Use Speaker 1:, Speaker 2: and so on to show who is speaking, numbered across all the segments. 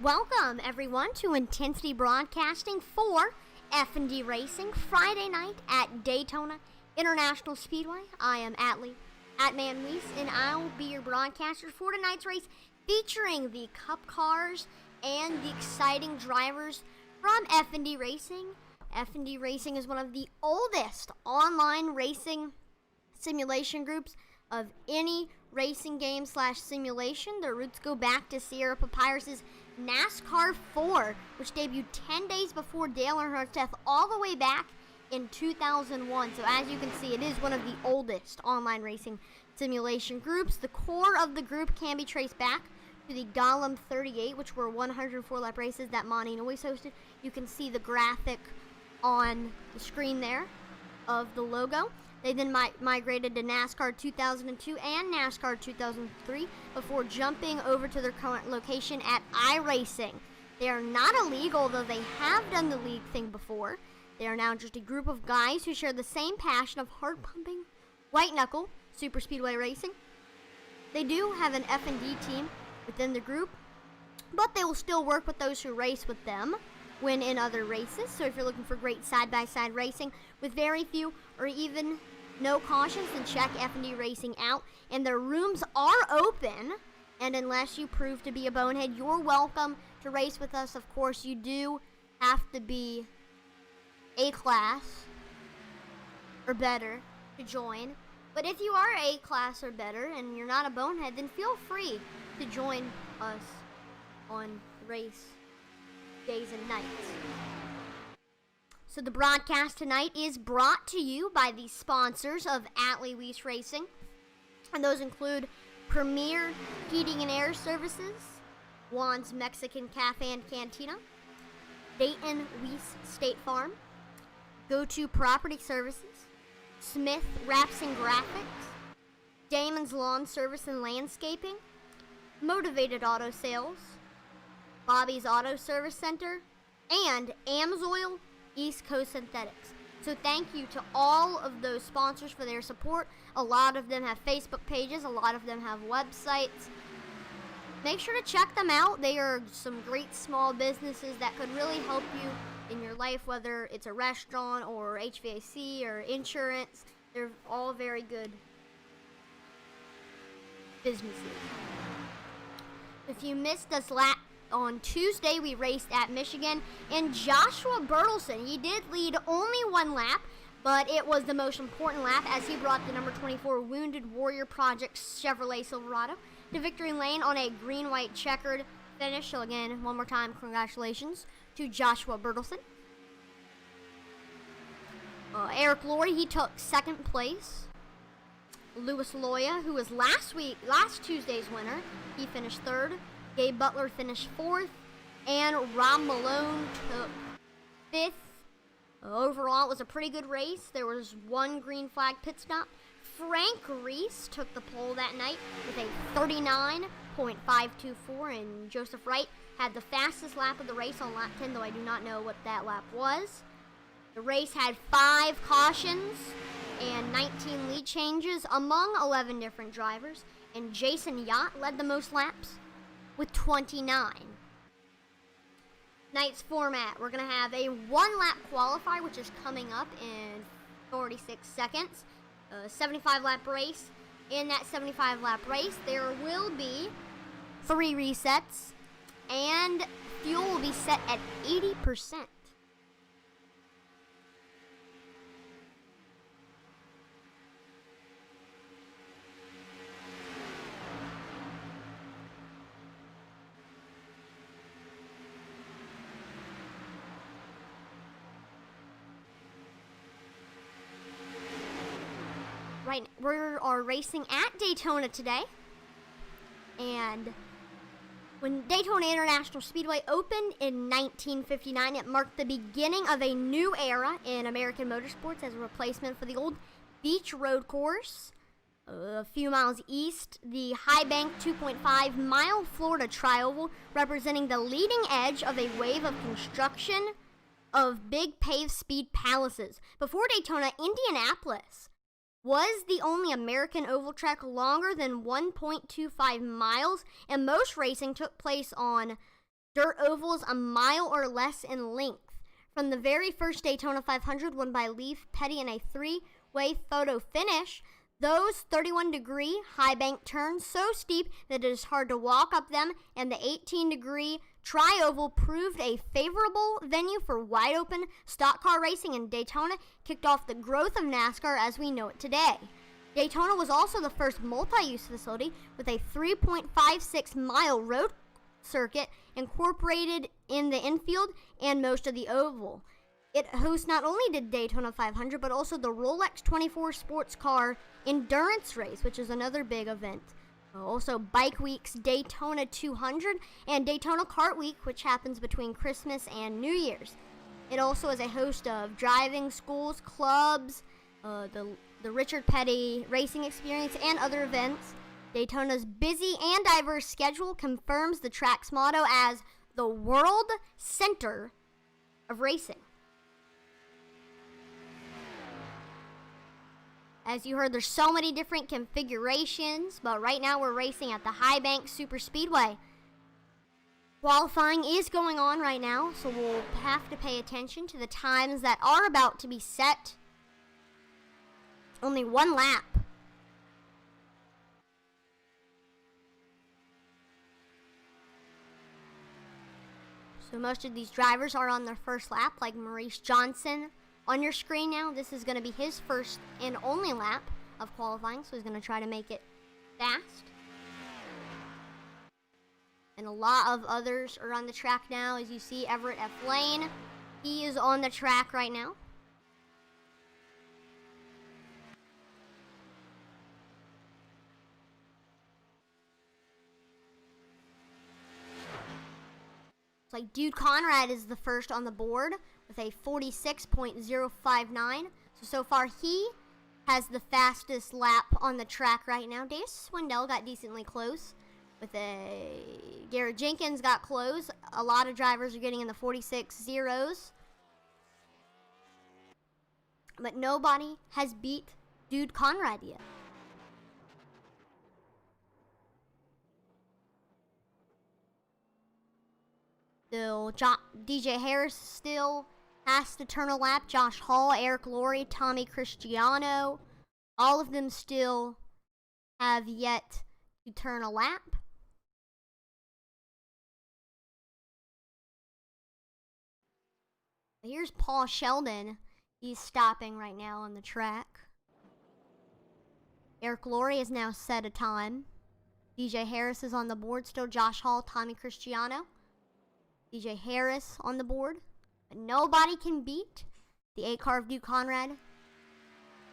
Speaker 1: Welcome, everyone, to Intensity Broadcasting for FND Racing Friday Night at Daytona International Speedway. I am Atman Weiss, and I'll be your broadcaster for tonight's race, featuring the Cup cars and the exciting drivers from FND Racing. FND Racing is one of the oldest online racing simulation groups of any racing game / simulation. Their roots go back to Sierra Papyrus's NASCAR 4, which debuted 10 days before Dale Earnhardt's death, all the way back in 2001. So as you can see, it is one of the oldest online racing simulation groups. The core of the group can be traced back to the Golem 38, which were 104 lap races that Monty Noyes hosted. You can see the graphic on the screen there of the logo. They then migrated to NASCAR 2002 and NASCAR 2003 before jumping over to their current location at iRacing. They are not a league, although they have done the league thing before. They are now just a group of guys who share the same passion of hard-pumping, white-knuckle super speedway racing. They do have an FND team within the group, but they will still work with those who race with them when in other races. So if you're looking for great side-by-side racing with very few or even no cautions, then check FND Racing out. And their rooms are open, and unless you prove to be a bonehead, you're welcome to race with us. Of course, you do have to be A class or better to join. But if you are A class or better and you're not a bonehead, then feel free to join us on race days and nights. So the broadcast tonight is brought to you by the sponsors of Atlee Weiss Racing, and those include Premier Heating and Air Services, Juan's Mexican Cafe and Cantina, Dayton Weiss State Farm, Go-To Property Services, Smith Wraps and Graphics, Damon's Lawn Service and Landscaping, Motivated Auto Sales, Bobby's Auto Service Center, and Amsoil East Coast Synthetics. So thank you to all of those sponsors for their support. A lot of them have Facebook pages, a lot of them have websites. Make sure to check them out. They are some great small businesses that could really help you in your life, whether it's a restaurant or HVAC or insurance. They're all very good businesses. If you missed us on Tuesday, we raced at Michigan, and Joshua Bertelsen, he did lead only one lap, but it was the most important lap as he brought the number 24 Wounded Warrior Project Chevrolet Silverado to victory lane on a green-white checkered finish. So again, one more time, congratulations to Joshua Bertelsen. Eric Laurie, he took second place. Louis Loya, who was last Tuesday's winner, he finished third. Gabe Butler finished fourth, and Rob Malone took fifth. Overall, it was a pretty good race. There was one green flag pit stop. Frank Reese took the pole that night with a 39.524, and Joseph Wright had the fastest lap of the race on lap 10, though I do not know what that lap was. The race had 5 cautions and 19 lead changes among 11 different drivers, and Jason Yacht led the most laps with 29. Night's format, we're going to have a 1-lap qualifier, which is coming up in 46 seconds. A 75-lap race. In that 75-lap race, there will be 3 resets, and fuel will be set at 80%. Right, we are racing at Daytona today, and when Daytona International Speedway opened in 1959, it marked the beginning of a new era in American motorsports as a replacement for the old beach road course. A few miles east, the high bank 2.5-mile Florida Tri-Oval, representing the leading edge of a wave of construction of big paved speed palaces. Before Daytona, Indianapolis was the only American oval track longer than 1.25 miles, and most racing took place on dirt ovals a mile or less in length. From the very first Daytona 500 won by Leif Petty in a three-way photo finish, those 31-degree high bank turns so steep that it is hard to walk up them, and the 18-degree tri-oval proved a favorable venue for wide-open stock car racing, and Daytona kicked off the growth of NASCAR as we know it today. Daytona was also the first multi-use facility with a 3.56-mile road circuit incorporated in the infield and most of the oval. It hosts not only the Daytona 500, but also the Rolex 24 Sports Car Endurance Race, which is another big event. Also, Bike Week's Daytona 200 and Daytona Kart Week, which happens between Christmas and New Year's. It also is a host of driving schools, clubs, the Richard Petty Racing Experience, and other events. Daytona's busy and diverse schedule confirms the track's motto as the world center of racing. As you heard, there's so many different configurations, but right now we're racing at the High Bank Super Speedway. Qualifying is going on right now, so we'll have to pay attention to the times that are about to be set. Only one lap. So most of these drivers are on their first lap, like Maurice Johnson. On your screen now, this is going to be his first and only lap of qualifying, so he's going to try to make it fast. And a lot of others are on the track now. As you see, Everett F. Lane, he is on the track right now. It's like Dude Conrad is the first on the board with a 46.059. So far he has the fastest lap on the track right now. Davis Swindell got decently close. Garrett Jenkins got close. A lot of drivers are getting in the 46 zeros. But nobody has beat Dude Conrad yet. Still, DJ Harris still has to turn a lap. Josh Hall, Eric Laurie, Tommy Cristiano, all of them still have yet to turn a lap. Here's Paul Sheldon. He's stopping right now on the track. Eric Laurie has now set a time. DJ Harris is on the board still. Josh Hall, Tommy Cristiano. DJ Harris on the board. But nobody can beat the 8 car of Duke Conrad.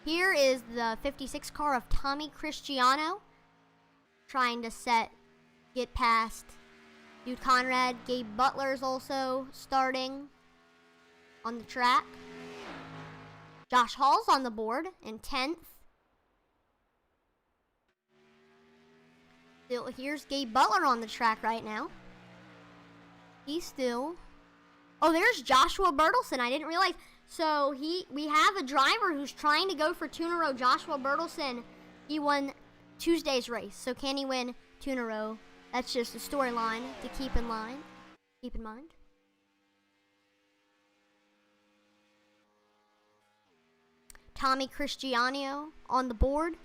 Speaker 1: Here is the 56 car of Tommy Cristiano trying to get past Duke Conrad. Gabe Butler is also starting on the track. Josh Hall's on the board in 10th. Still, here's Gabe Butler on the track right now. He's still... Oh, there's Joshua Bertelsen. I didn't realize. So we have a driver who's trying to go for 2 in a row. Joshua Bertelsen, he won Tuesday's race. So can he win 2 in a row? That's just a storyline to keep in mind. Keep in mind. Tommy Cristiano on the board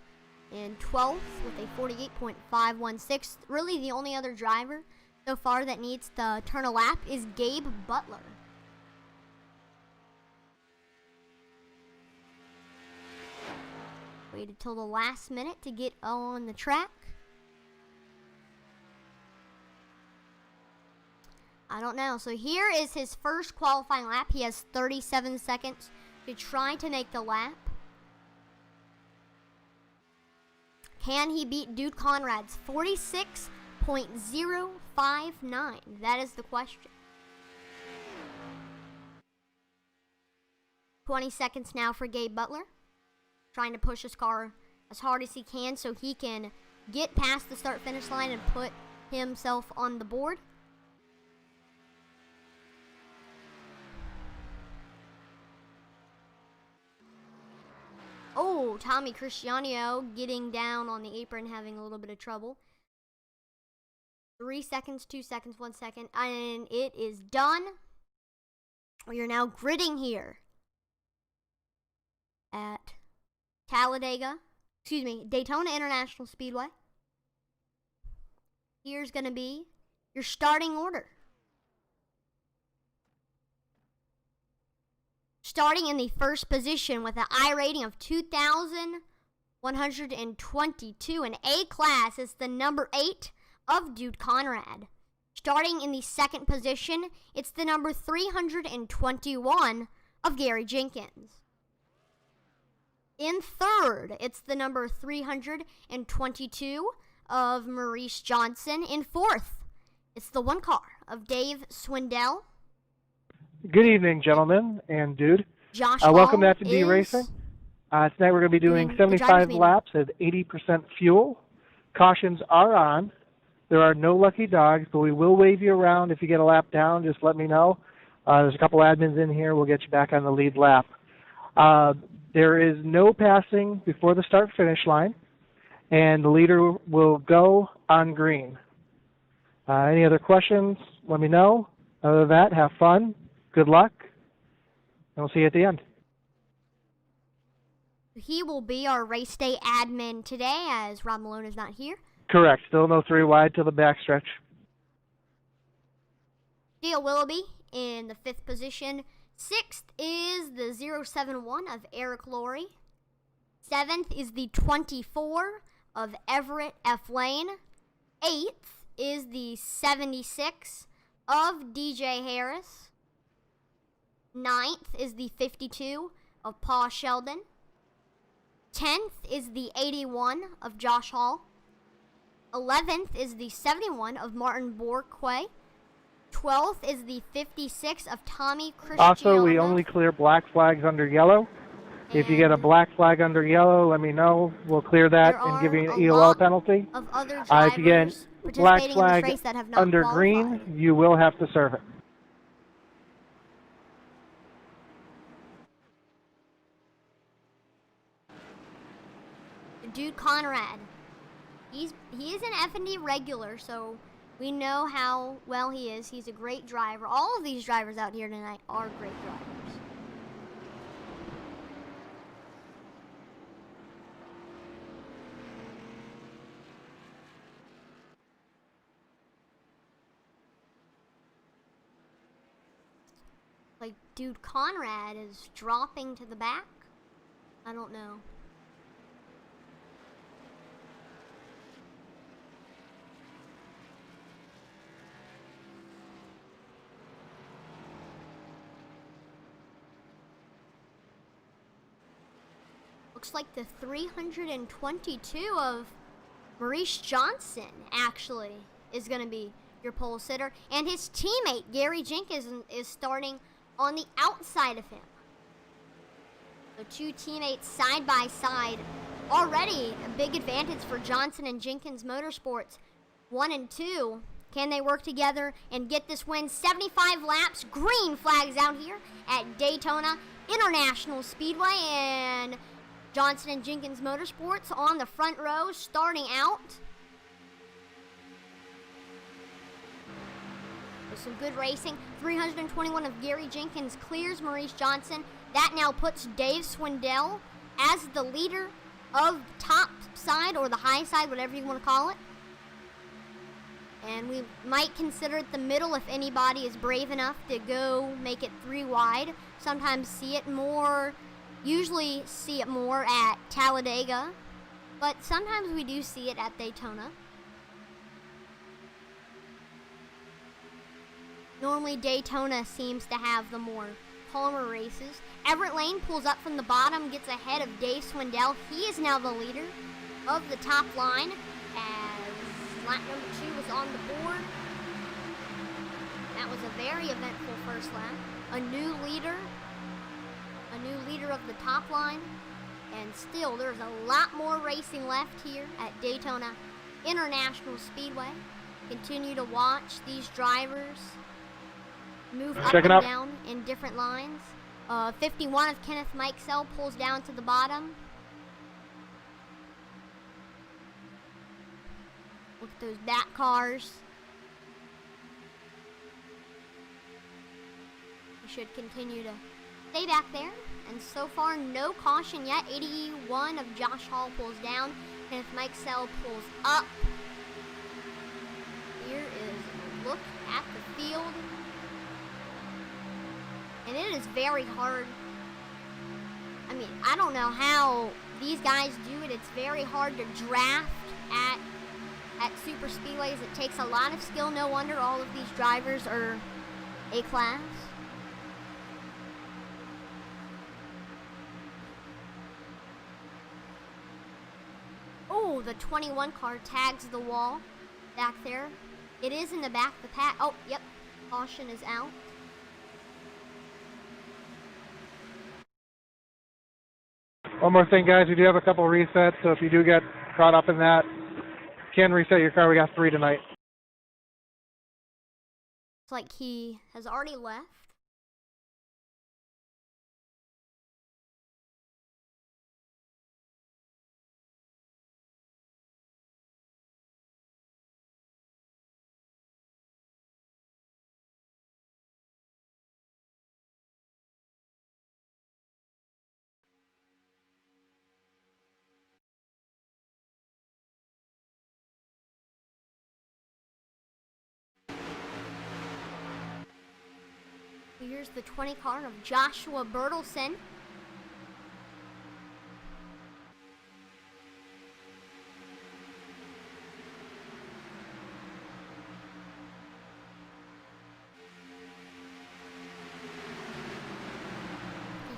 Speaker 1: in 12th with a 48.516. Really the only other driver so far that needs to turn a lap is Gabe Butler. Waited till the last minute to get on the track. I don't know. So here is his first qualifying lap. He has 37 seconds to try to make the lap. Can he beat Dude Conrad's 46.059? That is the question. 20 seconds now for Gabe Butler. Trying to push his car as hard as he can so he can get past the start-finish line and put himself on the board. Oh, Tommy Cristiano getting down on the apron, having a little bit of trouble. 3 seconds, 2 seconds, 1 second, and it is done. We are now gridding here at Daytona International Speedway. Here's going to be your starting order. Starting in the first position with an I rating of 2,122 in A class is the number 8 of Dude Conrad. Starting in the second position, it's the number 321 of Gary Jenkins. In third, it's the number 322 of Maurice Johnson. In fourth, it's the 1 car of Dave Swindell.
Speaker 2: Good evening, gentlemen and dude.
Speaker 1: Josh
Speaker 2: welcome to FND Racing. Tonight we're going to be doing 75 laps at 80% fuel. Cautions are on. There are no lucky dogs, but we will wave you around if you get a lap down. Just let me know. There's a couple admins in here. We'll get you back on the lead lap. There is no passing before the start-finish line, and the leader will go on green. Any other questions, let me know. Other than that, have fun. Good luck, and we'll see you at the end.
Speaker 1: He will be our race day admin today, as Rob Malone is not here.
Speaker 2: Correct. Still no 3 wide till the backstretch.
Speaker 1: Dale Willoughby in the 5th position. 6th is the 071 of Eric Laurie. 7th is the 24 of Everett F. Lane. 8th is the 76 of DJ Harris. 9th is the 52 of Paul Sheldon. 10th is the 81 of Josh Hall. 11th is the 71 of Martin Borquay. 12th is the 56 of Tommy Cristiano.
Speaker 2: Also, we only clear black flags under yellow. If you get a black flag under yellow, let me know. We'll clear that and give you an EOL penalty.
Speaker 1: Of other
Speaker 2: if you get black flag under
Speaker 1: qualified.
Speaker 2: green, you will have to serve it.
Speaker 1: Dude Conrad. He is an FND regular, so we know how well he is. He's a great driver. All of these drivers out here tonight are great drivers. Like, Dude Conrad is dropping to the back? I don't know. Looks like the 322 of Maurice Johnson, actually, is going to be your pole sitter. And his teammate, Gary Jenkins, is starting on the outside of him. So 2 teammates side by side. Already a big advantage for Johnson and Jenkins Motorsports. 1 and 2. Can they work together and get this win? 75 laps, green flags out here at Daytona International Speedway. And Johnson and Jenkins Motorsports on the front row starting out. With some good racing. 321 of Gary Jenkins clears Maurice Johnson. That now puts Dave Swindell as the leader of top side or the high side, whatever you want to call it. And we might consider it the middle if anybody is brave enough to go make it 3 wide. Sometimes usually see it more at Talladega, but sometimes we do see it at Daytona. Normally Daytona seems to have the more calmer races. Everett Lane pulls up from the bottom, gets ahead of Dave Swindell. He is now the leader of the top line as lap number 2 was on the board. That was a very eventful first lap. A new leader of the top line, and still there's a lot more racing left here at Daytona International Speedway. Continue to watch these drivers move up and down in different lines. 51 of Kenneth Mikesell pulls down to the bottom. Look at those back cars. He should continue to stay back there. And so far, no caution yet. 81 of Josh Hall pulls down. Kenneth Mikesell pulls up. Here is a look at the field. And it is very hard. I mean, I don't know how these guys do it. It's very hard to draft at super speedways. It takes a lot of skill. No wonder all of these drivers are A-class. Oh, the 21 car tags the wall back there. It is in the back of the pack. Oh, yep. Caution is out.
Speaker 2: One more thing, guys. We do have a couple resets, so if you do get caught up in that, you can reset your car. We got 3 tonight.
Speaker 1: It's like he has already left. Here's the 20 car of Joshua Bertelsen.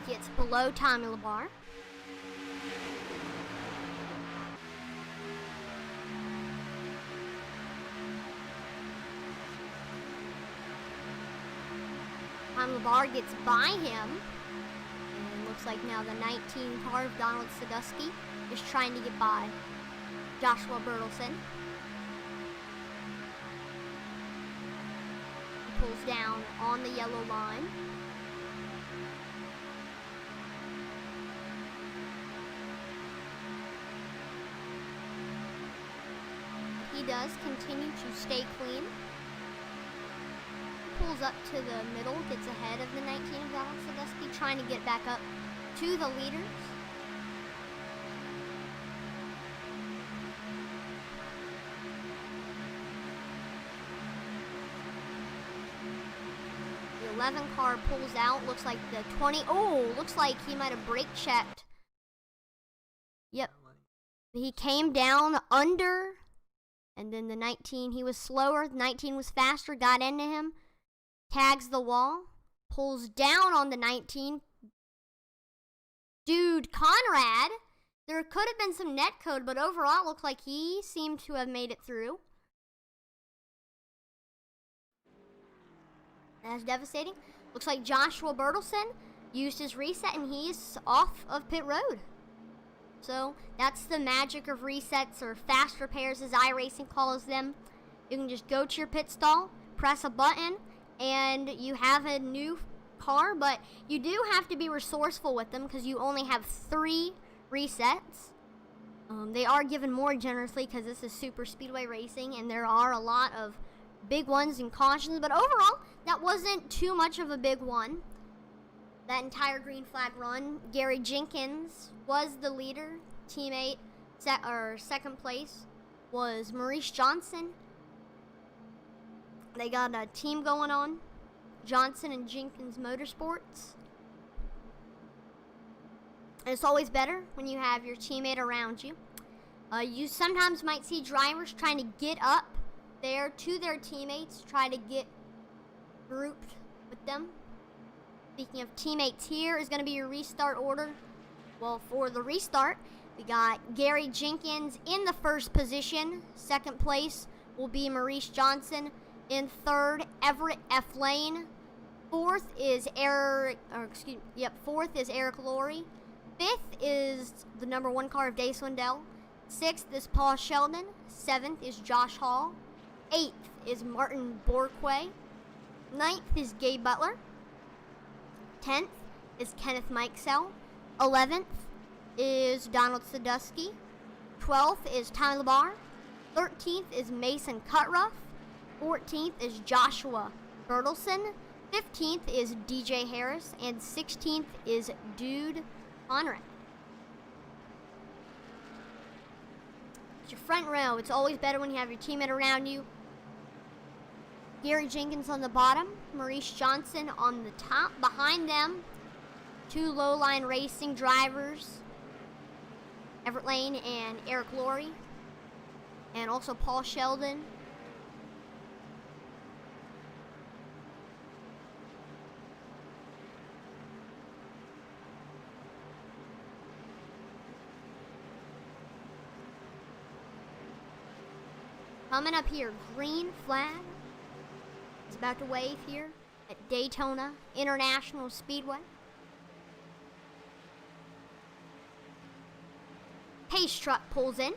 Speaker 1: He gets below Tommy LaBar. Tommy LaBar gets by him. And looks like now the 19 car of Donald Sadusky is trying to get by Joshua Bertelsen. He pulls down on the yellow line. He does continue to stay clean. Pulls up to the middle, gets ahead of the 19 of Donald Sadusky, trying to get back up to the leaders. The 11 car pulls out, looks like the 20, looks like he might have brake checked. Yep. He came down under, and then the 19, he was slower, the 19 was faster, got into him. Tags the wall, pulls down on the 19. Dude, Conrad, there could have been some net code, but overall, it looked like he seemed to have made it through. That's devastating. Looks like Joshua Bertelsen used his reset, and he's off of pit road. So, that's the magic of resets, or fast repairs as iRacing calls them. You can just go to your pit stall, press a button, and you have a new car, but you do have to be resourceful with them because you only have 3 resets. They are given more generously because this is super speedway racing, and there are a lot of big ones and cautions, but overall, that wasn't too much of a big one. That entire green flag run, Gary Jenkins was the leader. Teammate, second place was Maurice Johnson. They got a team going on, Johnson and Jenkins Motorsports. And it's always better when you have your teammate around you. You sometimes might see drivers trying to get up there to their teammates, try to get grouped with them. Speaking of teammates, here is going to be your restart order. Well, for the restart, we got Gary Jenkins in the first position. Second place will be Maurice Johnson. In third, Everett F. Lane. Fourth is Eric Laurie. Fifth is the number 1 car of Day Swindell. Sixth is Paul Sheldon. Seventh is Josh Hall. Eighth is Martin Borquay. Ninth is Gabe Butler. 10th is Kenneth Mikesell. 11th is Donald Sadusky. 12th is Tommy LaBar. 13th is Mason Cutruff. 14th is Joshua Bertelsen. 15th is DJ Harris, and 16th is Dude Conrad. It's your front row. It's always better when you have your teammate around you. Gary Jenkins on the bottom, Maurice Johnson on the top. Behind them, two low-line racing drivers, Everett Lane and Eric Laurie, and also Paul Sheldon. Coming up here, green flag is about to wave here at Daytona International Speedway. Pace truck pulls in.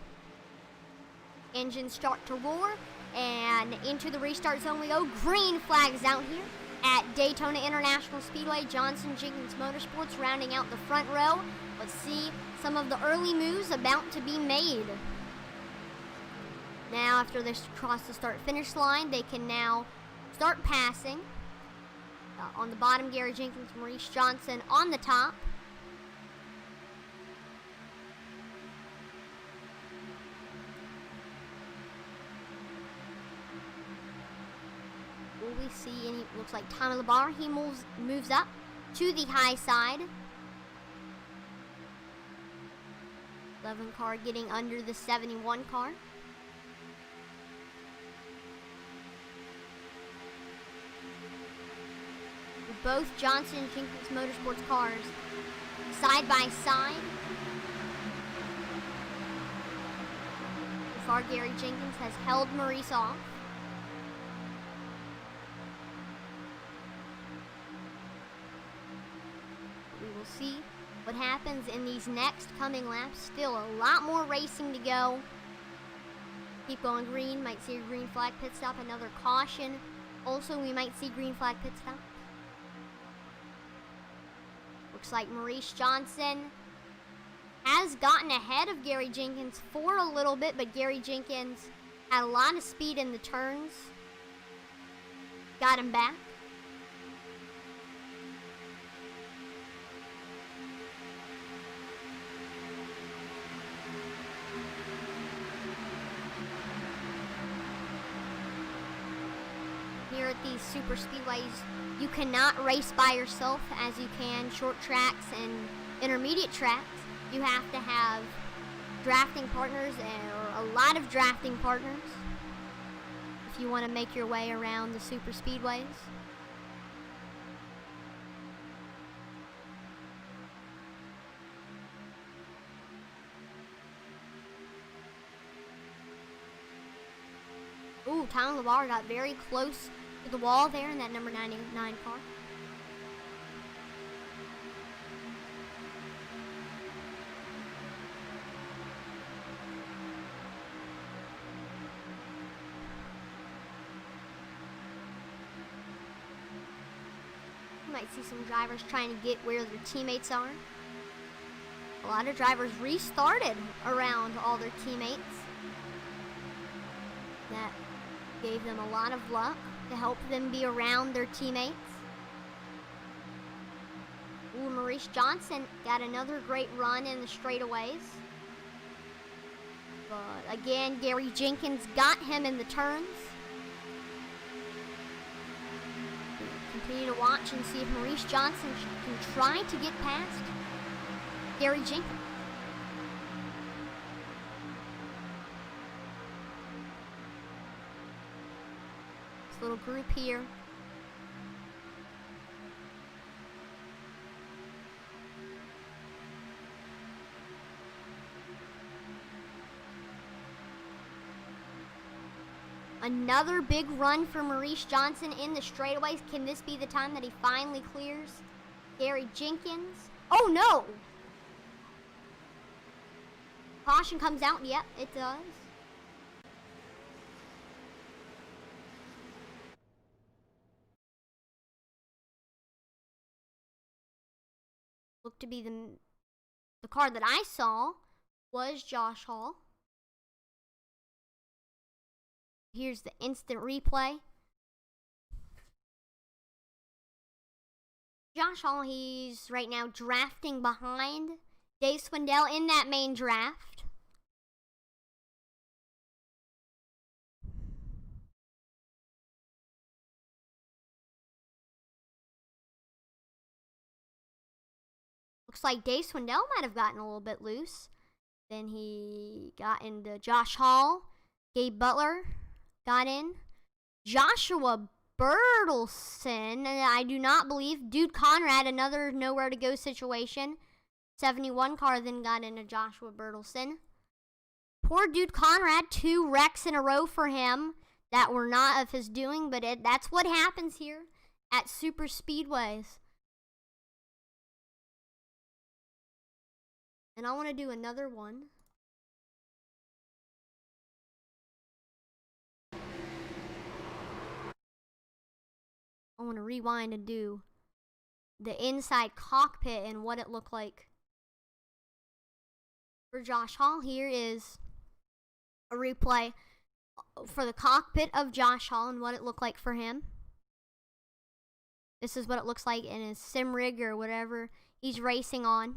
Speaker 1: Engines start to roar, and into the restart zone we go. Green flags out here at Daytona International Speedway. Johnson Jenkins Motorsports rounding out the front row. Let's see some of the early moves about to be made. Now, after they cross the start-finish line, they can now start passing. On the bottom, Gary Jenkins, Maurice Johnson on the top. Will we see any? Looks like Tommy LeBar. He moves up to the high side. 11 car getting under the 71 car. Both Johnson and Jenkins Motorsports cars side by side. So far, Gary Jenkins has held Maurice off. We will see what happens in these next coming laps. Still a lot more racing to go. Keep going green. Might see a green flag pit stop. Another caution. Also, we might see green flag pit stop. Looks like Maurice Johnson has gotten ahead of Gary Jenkins for a little bit, but Gary Jenkins had a lot of speed in the turns. Got him back. Here at these super speedways, you cannot race by yourself as you can short tracks and intermediate tracks. You have to have drafting partners, or a lot of drafting partners, if you want to make your way around the super speedways. Ooh, Tyler LeBar got very close to the wall there in that number 99 car. You might see some drivers trying to get where their teammates are. A lot of drivers restarted around all their teammates. That gave them a lot of luck to help them be around their teammates. Ooh, Maurice Johnson got another great run in the straightaways. But again, Gary Jenkins got him in the turns. Continue to watch and see if Maurice Johnson can try to get past Gary Jenkins. Little group here. Another big run for Maurice Johnson in the straightaways. Can this be the time that he finally clears Gary Jenkins? Oh no! Caution comes out. Yep, it does. Looked to be the car that I saw was Josh Hall. Here's the instant replay. Josh Hall, he's right now drafting behind Dave Swindell in that main draft. Looks like Dave Swindell might have gotten a little bit loose. Then he got into Josh Hall. Gabe Butler got in. Joshua Bertelsen, and I do not believe. Dude Conrad, another nowhere to go situation. 71 car then got into Joshua Bertelsen. Poor Dude Conrad, 2 wrecks in a row for him that were not of his doing, but that's what happens here at super speedways. And I want to do another one. I want to rewind and do the inside cockpit and what it looked like. For Josh Hall, here is a replay for the cockpit of Josh Hall and what it looked like for him. This is what it looks like in his sim rig or whatever he's racing on.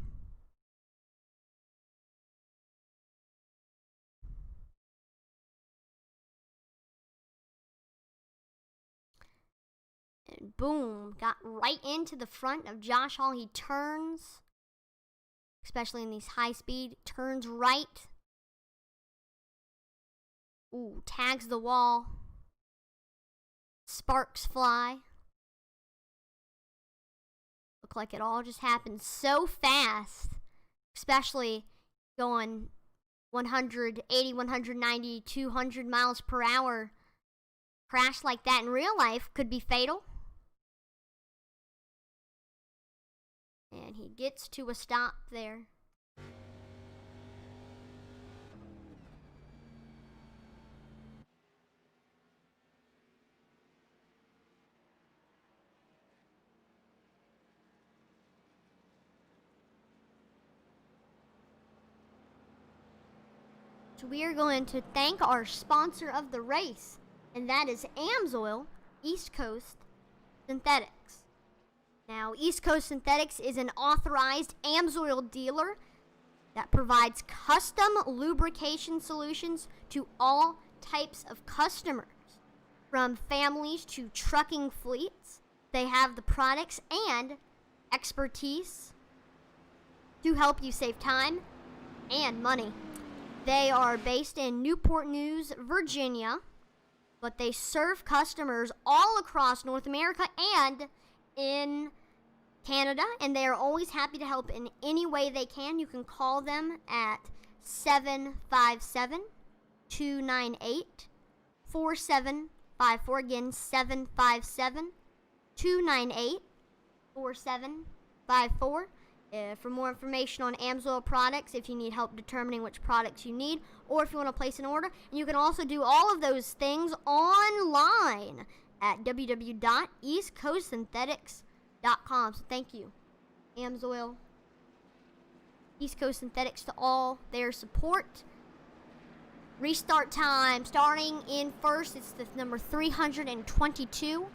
Speaker 1: And boom, got right into the front of Josh Hall. He turns, especially in these high speed, turns right. Ooh, tags the wall. Sparks fly. Look like it all just happened so fast, especially going 180, 190, 200 miles per hour. Crash like that in real life could be fatal. And he gets to a stop there. So we are going to thank our sponsor of the race, and that is AMSOIL East Coast Synthetics. Now, East Coast Synthetics is an authorized AMSOIL dealer that provides custom lubrication solutions to all types of customers, from families to trucking fleets. They have the products and expertise to help you save time and money. They are based in Newport News, Virginia, but they serve customers all across North America and in Canada, and they are always happy to help in any way they can. You can call them at 757-298-4754. Again, 757-298-4754. For more information on AMSOIL products, if you need help determining which products you need, or if you want to place an order. And you can also do all of those things online at www.eastcoastsynthetics.com. So thank you, AMSOIL, East Coast Synthetics, to all their support. Restart time starting in first. It's the number 322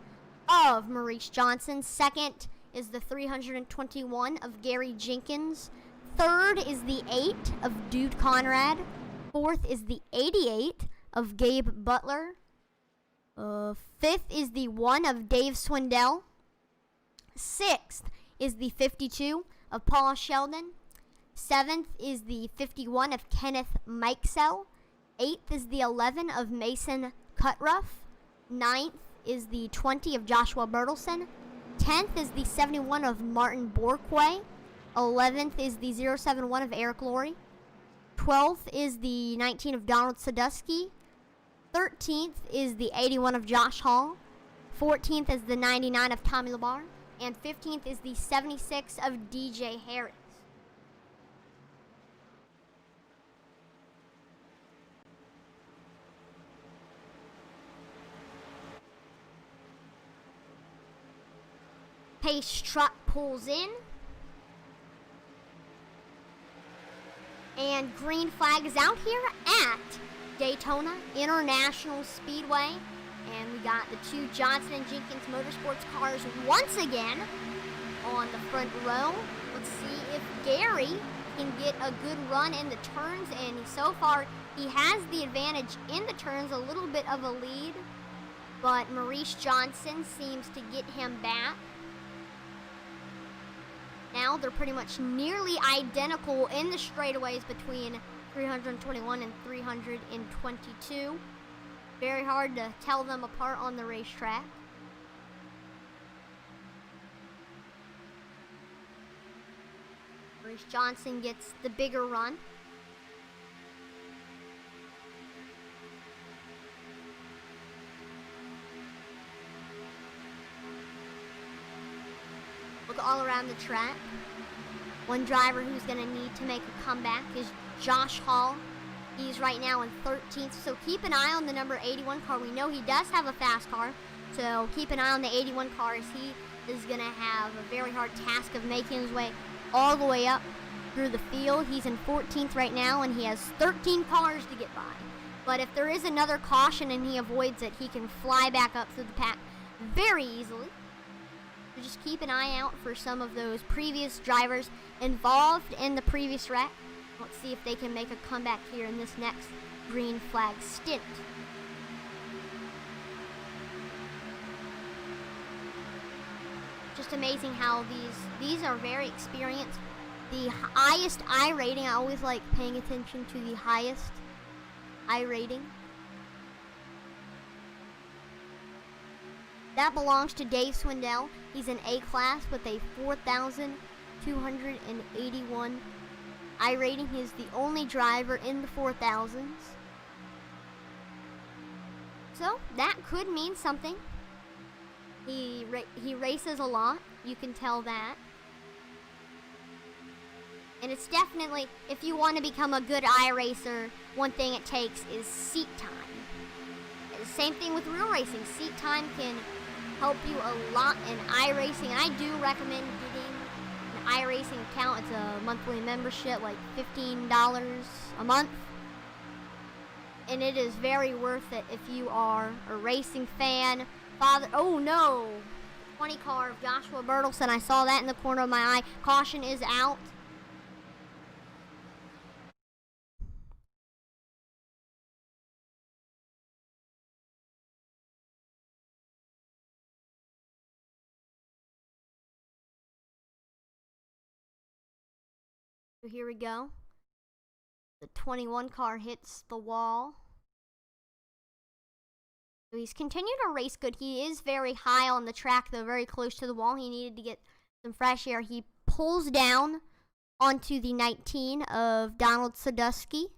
Speaker 1: of Maurice Johnson. Second is the 321 of Gary Jenkins. Third is the 8 of Dude Conrad. Fourth is the 88 of Gabe Butler. Fifth is the 1 of Dave Swindell. Sixth is the 52 of Paul Sheldon. Seventh is the 51 of Kenneth Mikesell. Eighth is the 11 of Mason Cutruff. Ninth is the 20 of Joshua Bertelsen. 10th is the 71 of Martin Borquay. 11th is the 071 of Eric Laurie. 12th is the 19 of Donald Sadusky. 13th is the 81 of Josh Hall. 14th is the 99 of Tommy Labar. And 15th is the 76 of DJ Harris. Pace truck pulls in. And green flag is out here at Daytona International Speedway. And we got the two Johnson and Jenkins Motorsports cars once again on the front row. Let's see if Gary can get a good run in the turns, and so far he has the advantage in the turns, a little bit of a lead, but Maurice Johnson seems to get him back. Now they're pretty much nearly identical in the straightaways between 321 and 322. Very hard to tell them apart on the racetrack. Maurice Johnson gets the bigger run. Look all around the track. One driver who's going to need to make a comeback is Josh Hall. He's right now in 13th, so keep an eye on the number 81 car. We know he does have a fast car, so keep an eye on the 81 car, as he is going to have a very hard task of making his way all the way up through the field. He's in 14th right now, and he has 13 cars to get by. But if there is another caution and he avoids it, he can fly back up through the pack very easily. So just keep an eye out for some of those previous drivers involved in the previous wreck. Let's see if they can make a comeback here in this next green flag stint. Just amazing how these are very experienced. The highest I rating, I always like paying attention to the highest I rating. That belongs to Dave Swindell. He's in A class with a 4,281 I rating. He's the only driver in the 4,000s. So that could mean something. He races a lot, you can tell that. And it's definitely, if you want to become a good iRacer, one thing it takes is seat time. Same thing with real racing. Seat time can help you a lot in iRacing. And I do recommend getting an iRacing account. It's a monthly membership, like $15 a month. And it is very worth it if you are a racing fan. Oh no! 20 car of Joshua Bertelsen. I saw that in the corner of my eye. Caution is out. So here we go. The 21 car hits the wall. So he's continued to race good. He is very high on the track, though, very close to the wall. He needed to get some fresh air. He pulls down onto the 19 of Donald Sadusky.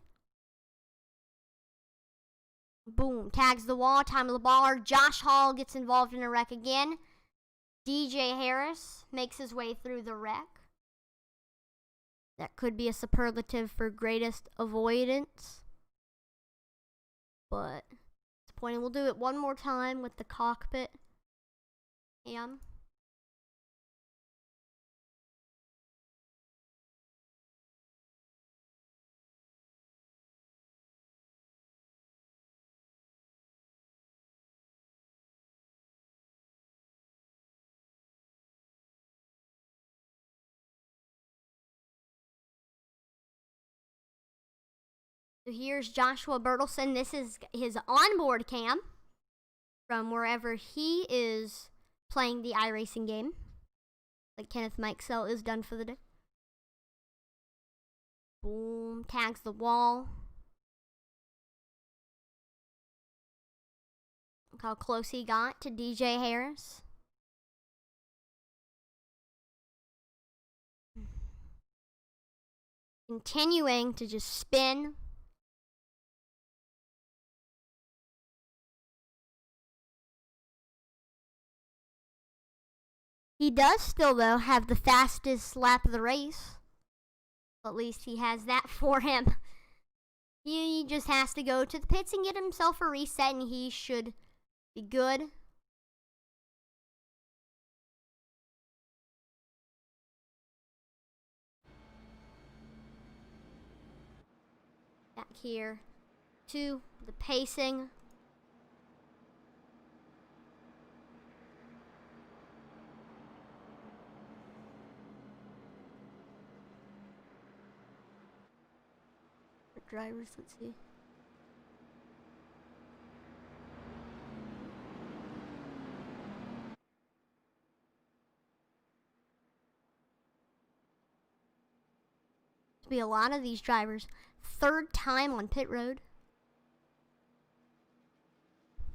Speaker 1: Boom, tags the wall, time of the baller. Josh Hall gets involved in a wreck again. DJ Harris makes his way through the wreck. That could be a superlative for greatest avoidance. But disappointing. We'll do it one more time with the cockpit cam. So here's Joshua Bertelsen. This is his onboard cam from wherever he is playing the iRacing game, like Kenneth Mikesell is done for the day. Boom, tags the wall. Look how close he got to DJ Harris. Continuing to just spin. He does still, though, have the fastest lap of the race. At least he has that for him. He just has to go to the pits and get himself a reset, and he should be good. Back here to the pacing. drivers. Let's see. There'll be a lot of these drivers. Third time on pit road.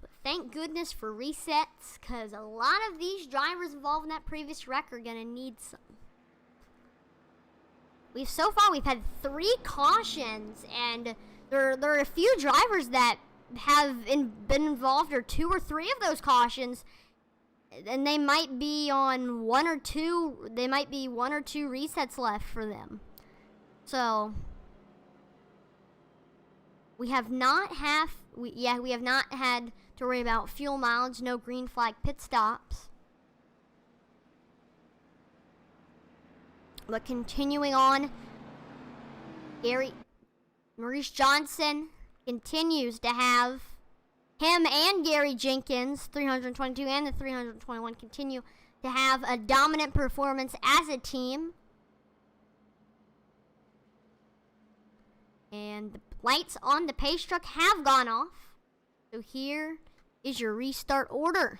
Speaker 1: But thank goodness for resets, because a lot of these drivers involved in that previous wreck are going to need some. So far we've had 3 cautions, and there are a few drivers that have been involved, or 2 or 3 of those cautions, and they might be on 1 or 2. They might be 1 or 2 resets left for them. So we have not had to worry about fuel mileage, no green flag pit stops. But continuing on, Maurice Johnson continues to have him and Gary Jenkins, 322 and the 321, continue to have a dominant performance as a team. And the lights on the pace truck have gone off. So here is your restart order.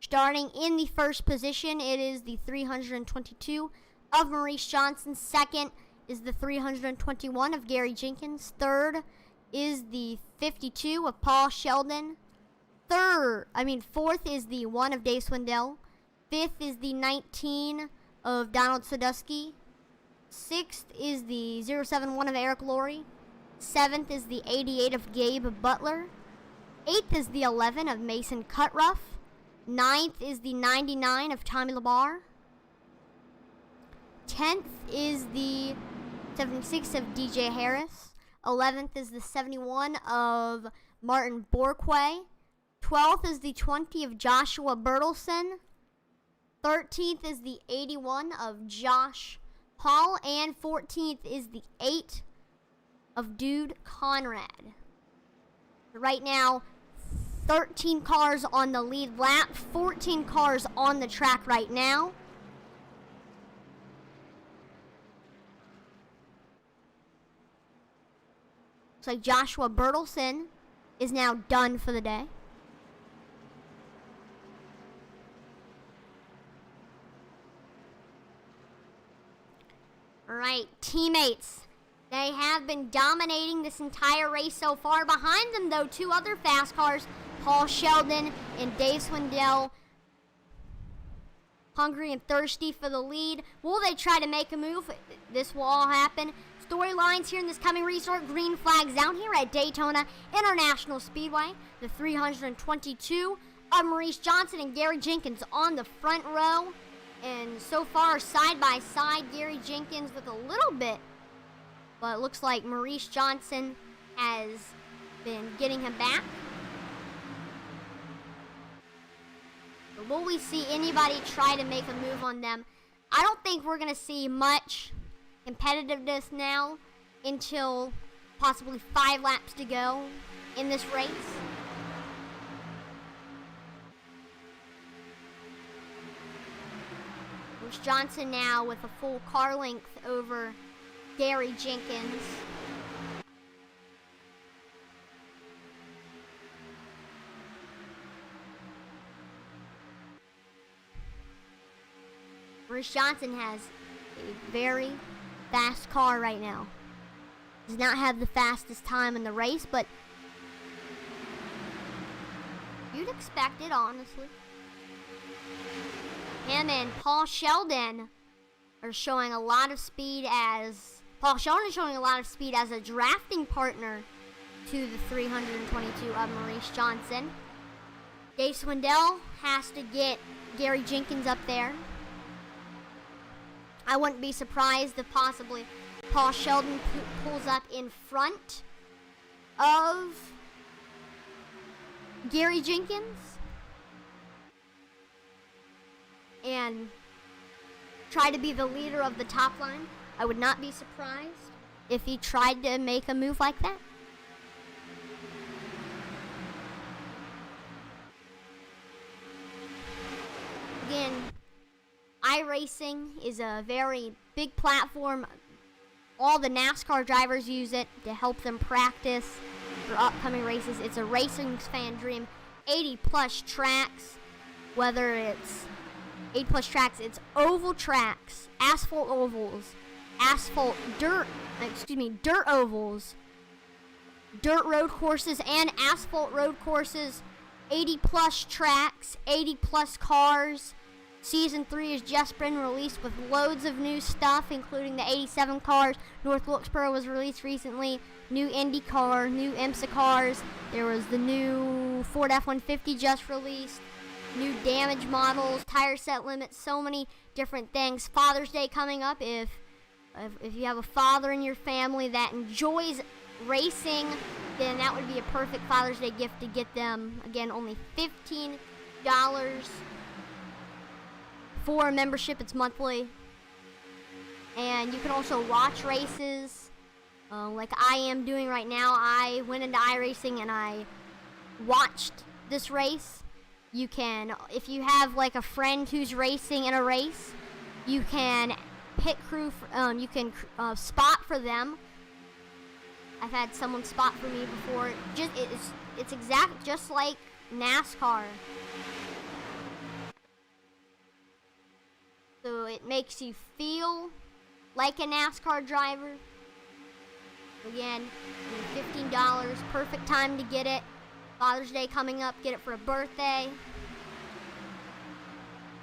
Speaker 1: Starting in the first position, it is the 322 of Maurice Johnson. Second is the 321 of Gary Jenkins. Third is the 52 of Paul Sheldon. Fourth is the 1 of Dave Swindell. Fifth is the 19 of Donald Sadusky. Sixth is the 071 of Eric Laurie. Seventh is the 88 of Gabe Butler. Eighth is the 11 of Mason Cutruff. Ninth is the 99 of Tommy Labar. 10th is the 76 of DJ Harris. 11th is the 71 of Martin Borquay. 12th is the 20 of Joshua Bertelson. 13th is the 81 of Josh Hall. And 14th is the 8 of Dude Conrad. Right now, 13 cars on the lead lap, 14 cars on the track right now. Looks like Joshua Bertelson is now done for the day. All right, teammates. They have been dominating this entire race so far. Behind them, though, 2 other fast cars, Paul Sheldon and Dave Swindell, hungry and thirsty for the lead. Will they try to make a move? This will all happen. Storylines here in this coming restart. Green flags out here at Daytona International Speedway. The 322 of Maurice Johnson and Gary Jenkins on the front row. And so far, side by side, Gary Jenkins with a little bit. But it looks like Maurice Johnson has been getting him back. But will we see anybody try to make a move on them? I don't think we're going to see much competitiveness now until possibly 5 laps to go in this race. Maurice Johnson now with a full car length over Gary Jenkins. Maurice Johnson has a very fast car right now. Does not have the fastest time in the race, but you'd expect it, honestly. Him and Paul Sheldon are showing a lot of speed as Paul Sheldon is showing a lot of speed as a drafting partner to the 322 of Maurice Johnson. Dave Swindell has to get Gary Jenkins up there. I wouldn't be surprised if possibly Paul Sheldon pulls up in front of Gary Jenkins and try to be the leader of the top line. I would not be surprised if he tried to make a move like that. Again, iRacing is a very big platform, All the NASCAR drivers use it to help them practice for upcoming races. It's a racing fan dream. 80 plus tracks, whether it's 8 plus tracks, it's oval tracks, asphalt ovals, dirt ovals, dirt road courses, and asphalt road courses. 80 plus tracks, 80 plus cars. Season 3 has just been released with loads of new stuff, including the 87 cars. North Wilkesboro was released recently. New Indy car, new IMSA cars. There was the new Ford F-150 just released. New damage models, tire set limits, so many different things. Father's Day coming up. If you have a father in your family that enjoys racing, then that would be a perfect Father's Day gift to get them. Again, only $15 for a membership. It's monthly. And you can also watch races like I am doing right now. I went into iRacing and I watched this race. You can, if you have like a friend who's racing in a race, you can pit crew, you can spot for them. I've had someone spot for me before. It's exact just like NASCAR. So it makes you feel like a NASCAR driver. Again, $15, perfect time to get it. Father's Day coming up, get it for a birthday.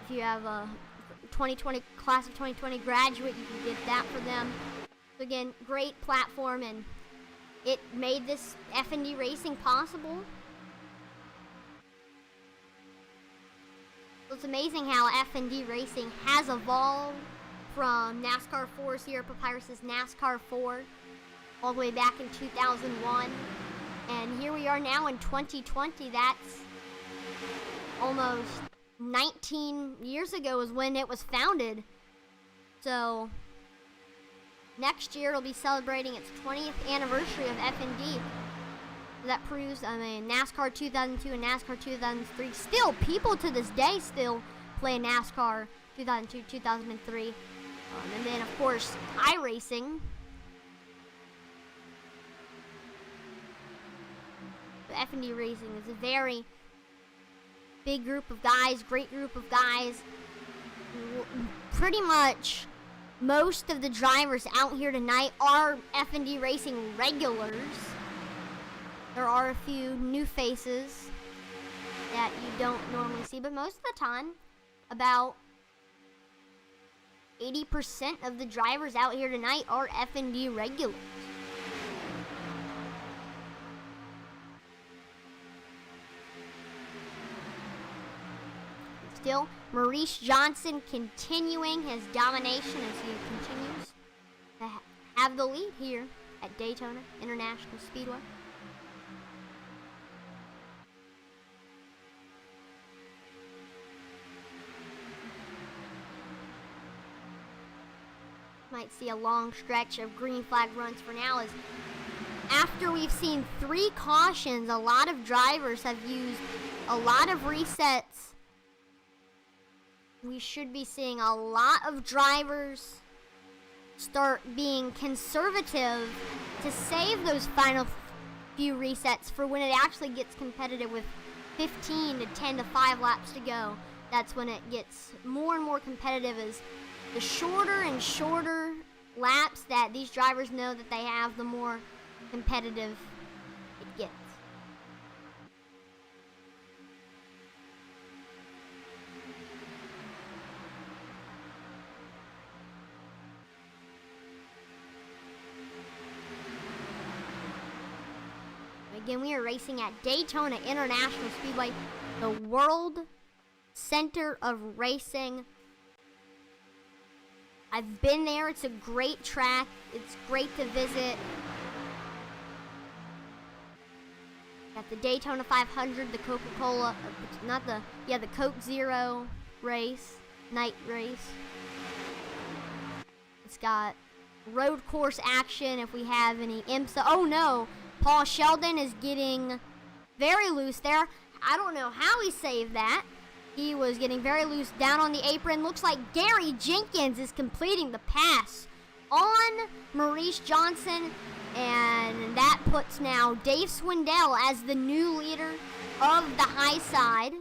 Speaker 1: If you have a 2020 class of 2020 graduate, you can get that for them. So again, great platform, and it made this FND Racing possible. So it's amazing how FND Racing has evolved from NASCAR 4 Sierra Papyrus's NASCAR 4 all the way back in 2001. And here we are now in 2020. That's almost 19 years ago is when it was founded. So next year it'll be celebrating its 20th anniversary of FND. That proves, NASCAR 2002 and NASCAR 2003. Still, people to this day still play NASCAR 2002, 2003. And then, of course, iRacing. The FND Racing is a very big group of guys, great group of guys. Pretty much most of the drivers out here tonight are FND Racing regulars. There are a few new faces that you don't normally see, but most of the time, about 80% of the drivers out here tonight are FND regulars. Still, Maurice Johnson continuing his domination as he continues to have the lead here at Daytona International Speedway. Might see a long stretch of green flag runs for now, as after we've seen 3 cautions, a lot of drivers have used a lot of resets. We should be seeing a lot of drivers start being conservative to save those final few resets for when it actually gets competitive with 15 to 10 to 5 laps to go. That's when it gets more and more competitive, as the shorter and shorter laps that these drivers know that they have, the more competitive it gets. Again, we are racing at Daytona International Speedway, the world center of racing. I've been there. It's a great track. It's great to visit. Got the Daytona 500, the Coca-Cola, the Coke Zero race, night race. It's got road course action if we have any IMSA. Oh no, Paul Sheldon is getting very loose there. I don't know how he saved that. He was getting very loose down on the apron. Looks like Gary Jenkins is completing the pass on Maurice Johnson, and that puts now Dave Swindell as the new leader of the high side.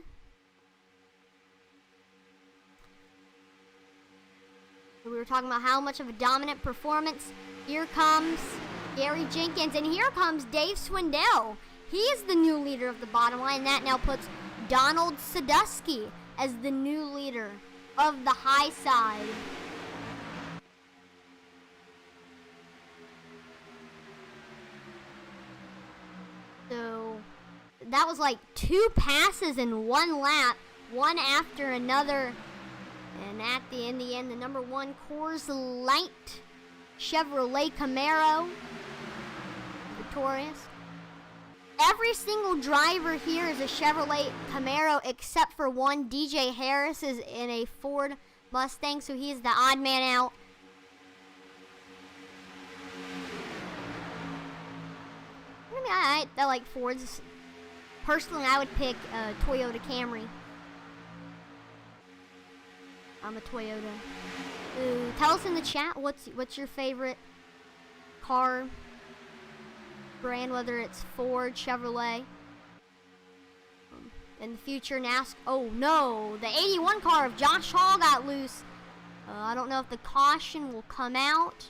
Speaker 1: We were talking about how much of a dominant performance. Here comes Gary Jenkins, and here comes Dave Swindell. He is the new leader of the bottom line. That now puts Donald Sadusky as the new leader of the high side. So that was like 2 passes in 1 lap, one after another. And at in the end, the number 1 Coors Light Chevrolet Camaro victorious. Every single driver here is a Chevrolet Camaro except for one. DJ Harris is in a Ford Mustang, so he's the odd man out. I like Fords. Personally, I would pick a Toyota Camry. I'm a Toyota. Ooh, tell us in the chat what's your favorite car brand, whether it's Ford, Chevrolet. In the future, NASCAR. Oh no, the 81 car of Josh Hall got loose. I don't know if the caution will come out.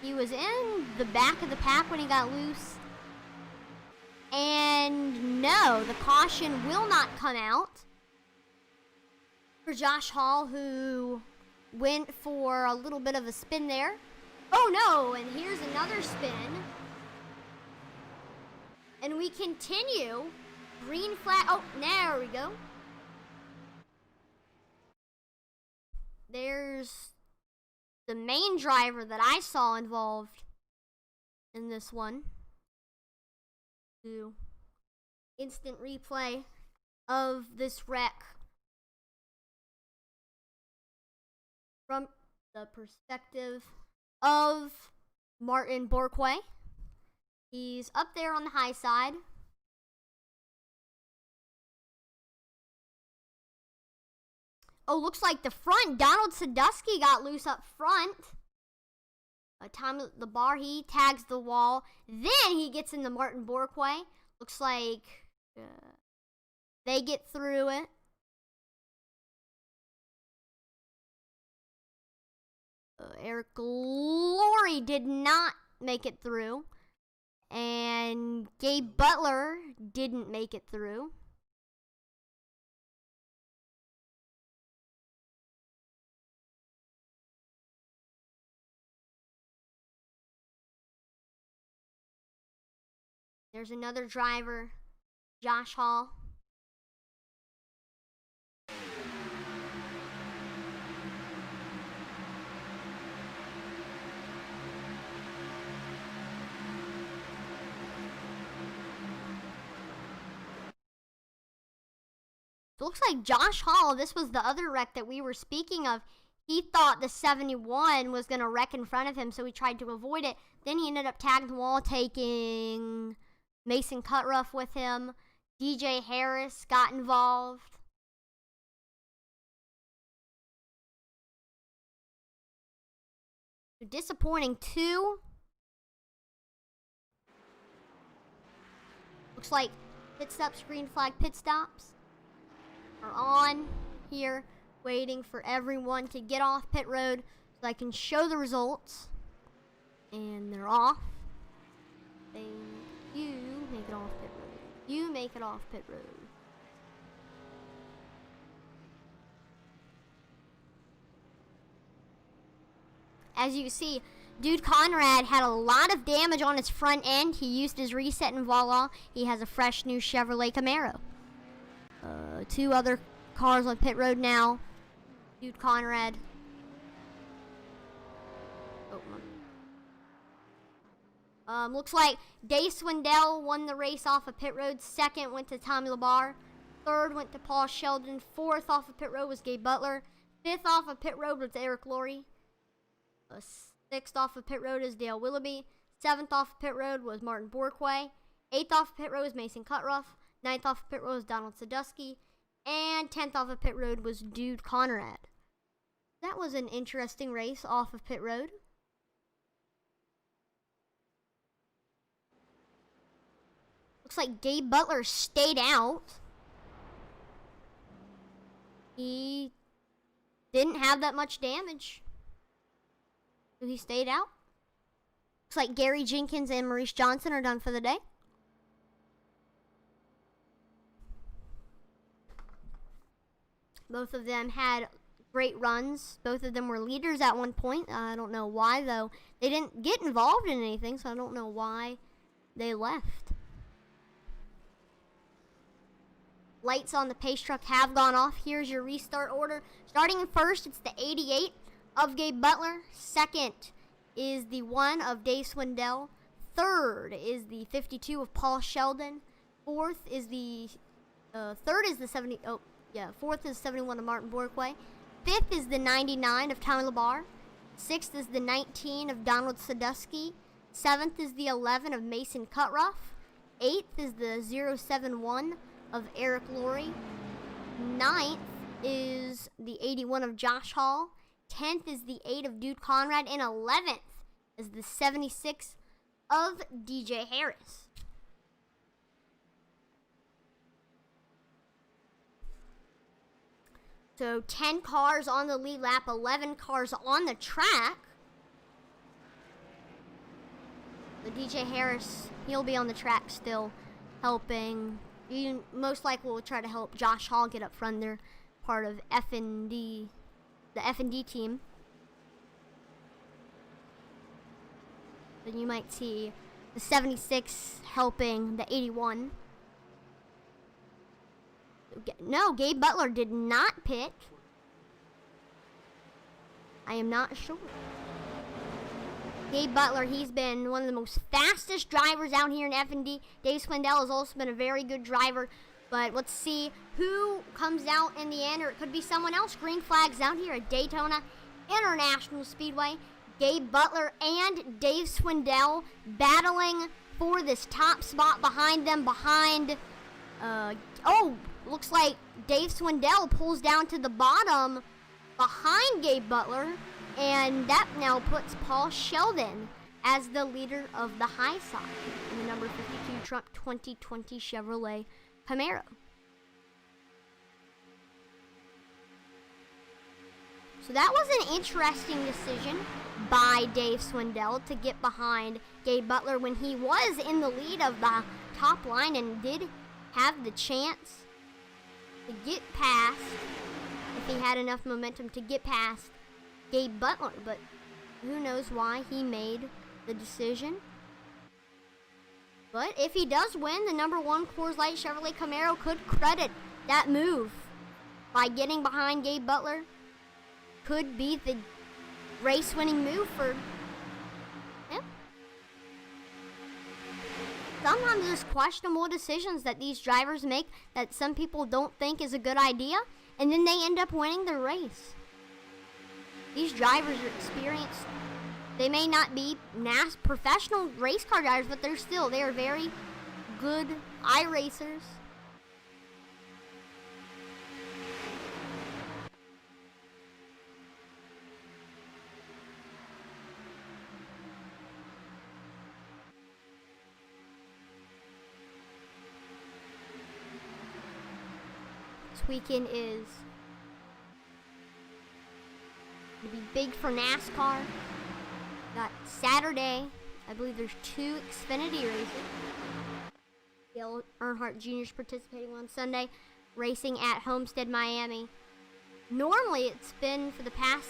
Speaker 1: He was in the back of the pack when he got loose. And no, the caution will not come out for Josh Hall, who went for a little bit of a spin there. Oh no, and here's another spin. And we continue. Green flag. Oh, there we go. There's the main driver that I saw involved in this one. Do instant replay of this wreck from the perspective of Martin Bourquet. He's up there on the high side. Oh, looks like the front. Donald Sadusky got loose up front. Time the bar, he tags the wall. Then he gets into Martin Bourquet. Looks like they get through it. Eric Glory did not make it through. And Gabe Butler didn't make it through. There's another driver, Josh Hall. It looks like Josh Hall, this was the other wreck that we were speaking of. He thought the 71 was going to wreck in front of him, so he tried to avoid it. Then he ended up tagging the wall, taking Mason Cutruff with him. DJ Harris got involved. Disappointing too. Looks like pit stops, green flag pit stops are on here, waiting for everyone to get off pit road so I can show the results. And they're off. Thank you. Make it off pit road. You make it off pit road. As you can see, Dude Conrad had a lot of damage on his front end. He used his reset, and voila, he has a fresh new Chevrolet Camaro. 2 other cars on pit road now. Dude Conrad. Looks like Dave Swindell won the race off of pit road. Second went to Tommy LaBar. Third went to Paul Sheldon. Fourth off of pit road was Gabe Butler. Fifth off of pit road was Eric Laurie. Sixth off of pit road is Dale Willoughby. Seventh off of pit road was Martin Bourquet. Eighth off of pit road was Mason Cutruff. Ninth off of pit road was Donald Sadusky. And 10th off of pit road was Dude Conrad. That was an interesting race off of pit road. like Gabe Butler stayed out. He didn't have that much damage. So he stayed out. Looks like Gary Jenkins and Maurice Johnson are done for the day. Both of them had great runs. Both of them were leaders at one point. I don't know why, though. They didn't get involved in anything, so I don't know why they left. Lights on the pace truck have gone off. Here's your restart order. Starting in first, it's the 88 of Gabe Butler. Second is the 1 of Dave Swindell. Third is the 52 of Paul Sheldon. Fourth is the 71 of Martin Borkway. Fifth is the 99 of Tommy LeBar. Sixth is the 19 of Donald Sadusky. Seventh is the 11 of Mason Cutruff. Eighth is the 071 of Eric Laurie. Ninth is the 81 of Josh Hall. 10th is the 8 of Dude Conrad. And 11th is the 76 of DJ Harris. So 10 cars on the lead lap, 11 cars on the track. The DJ Harris, he'll be on the track still helping. He most likely will try to help Josh Hall get up front. They're part of FND, the FND team. Then you might see the 76 helping the 81. No, Gabe Butler did not pit. I am not sure. Gabe Butler, he's been one of the most fastest drivers out here in FND. Dave Swindell has also been a very good driver. But let's see who comes out in the end, or it could be someone else. Green flags out here at Daytona International Speedway. Gabe Butler and Dave Swindell battling for this top spot behind them. Looks like Dave Swindell pulls down to the bottom behind Gabe Butler, and that now puts Paul Sheldon as the leader of the high side in the number 52 Trump 2020 Chevrolet Camaro. So that was an interesting decision by Dave Swindell to get behind Gabe Butler when he was in the lead of the top line and did have the chance to get past, if he had enough momentum to get past Gabe Butler, but who knows why he made the decision. But if he does win, the number 1 Coors Light Chevrolet Camaro could credit that move by getting behind Gabe Butler. Could be the race-winning move for him. Sometimes there's questionable decisions that these drivers make that some people don't think is a good idea, and then they end up winning the race. These drivers are experienced. They may not be professional race car drivers, but they are very good iRacers. This weekend is going to be big for NASCAR. Got Saturday, I believe there's 2 Xfinity races. Dale Earnhardt Jr. is participating on Sunday, racing at Homestead, Miami. Normally, it's been for the past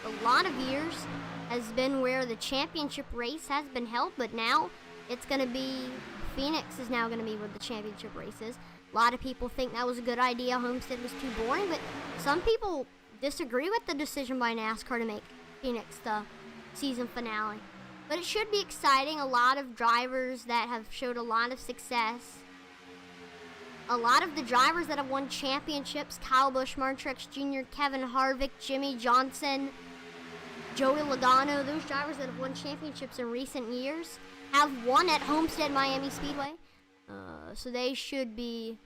Speaker 1: a lot of years, has been where the championship race has been held, but now it's going to be, Phoenix is now going to be where the championship race is. A lot of people think that was a good idea. Homestead was too boring, but some people disagree with the decision by NASCAR to make Phoenix the season finale. But it should be exciting. A lot of drivers that have showed a lot of success. A lot of the drivers that have won championships, Kyle Busch, Martin Truex Jr., Kevin Harvick, Jimmy Johnson, Joey Logano, those drivers that have won championships in recent years have won at Homestead Miami Speedway. So they should be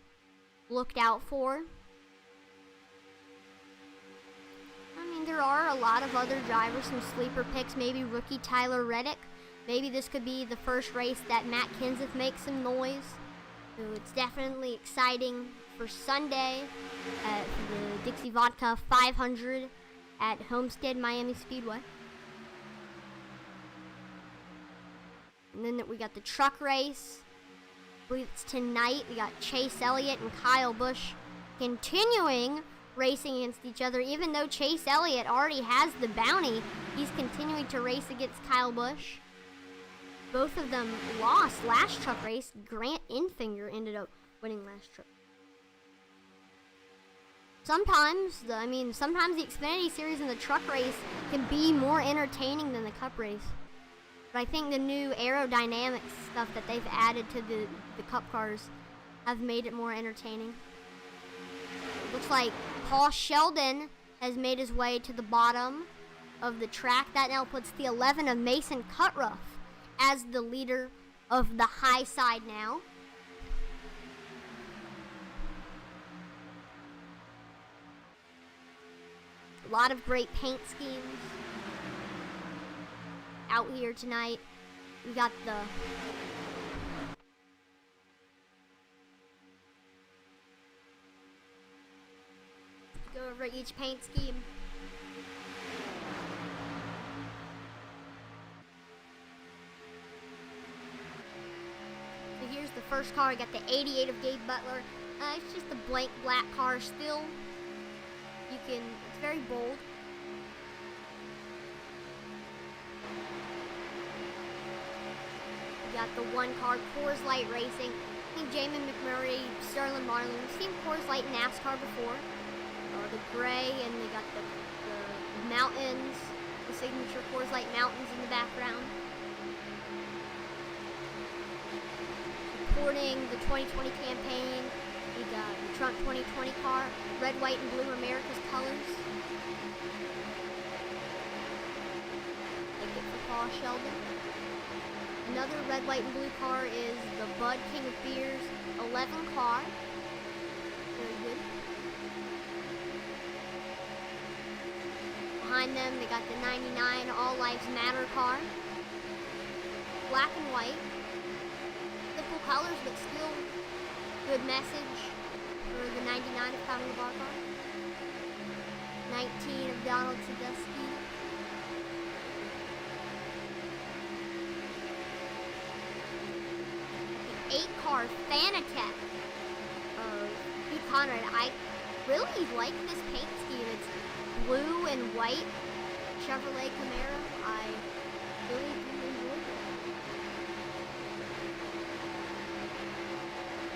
Speaker 1: looked out for. I mean, there are a lot of other drivers, some sleeper picks, maybe rookie Tyler Reddick. Maybe this could be the first race that Matt Kenseth makes some noise. So it's definitely exciting for Sunday at the Dixie Vodka 500 at Homestead Miami Speedway. And then we got the truck race. I believe it's tonight. We got Chase Elliott and Kyle Busch continuing racing against each other. Even though Chase Elliott already has the bounty, he's continuing to race against Kyle Busch. Both of them lost last truck race. Grant Infinger ended up winning last truck. Sometimes the Xfinity Series and the truck race can be more entertaining than the Cup race. But I think the new aerodynamics stuff that they've added to the Cup cars have made it more entertaining. Looks like Paul Sheldon has made his way to the bottom of the track. That now puts the 11 of Mason Cutruff as the leader of the high side now. A lot of great paint schemes out here tonight. We got the go over each paint scheme. So here's the first car. I got the 88 of Gabe Butler. It's just a blank black car still. It's very bold. We got the one car, Coors Light Racing. I think Jamin McMurray, Sterling Marlin. We've seen Coors Light NASCAR before. The gray, and we got the mountains, the signature Coors Light mountains in the background. Supporting the 2020 campaign, we got the Trump 2020 car, red, white, and blue, America's colors. Take it for Paul Sheldon. Another red, white, and blue car is the Bud King of Beers 11 car. Very good. Behind them, they got the 99 All Lives Matter car. Black and white. Simple colors, but still good message for the 99 of Conor Bar car. 19 of Donald Sadusky. The 8 car Fanatec of Pete Conrad. I really like this paint scheme. It's blue and white Chevrolet Camaro. I really do enjoy it.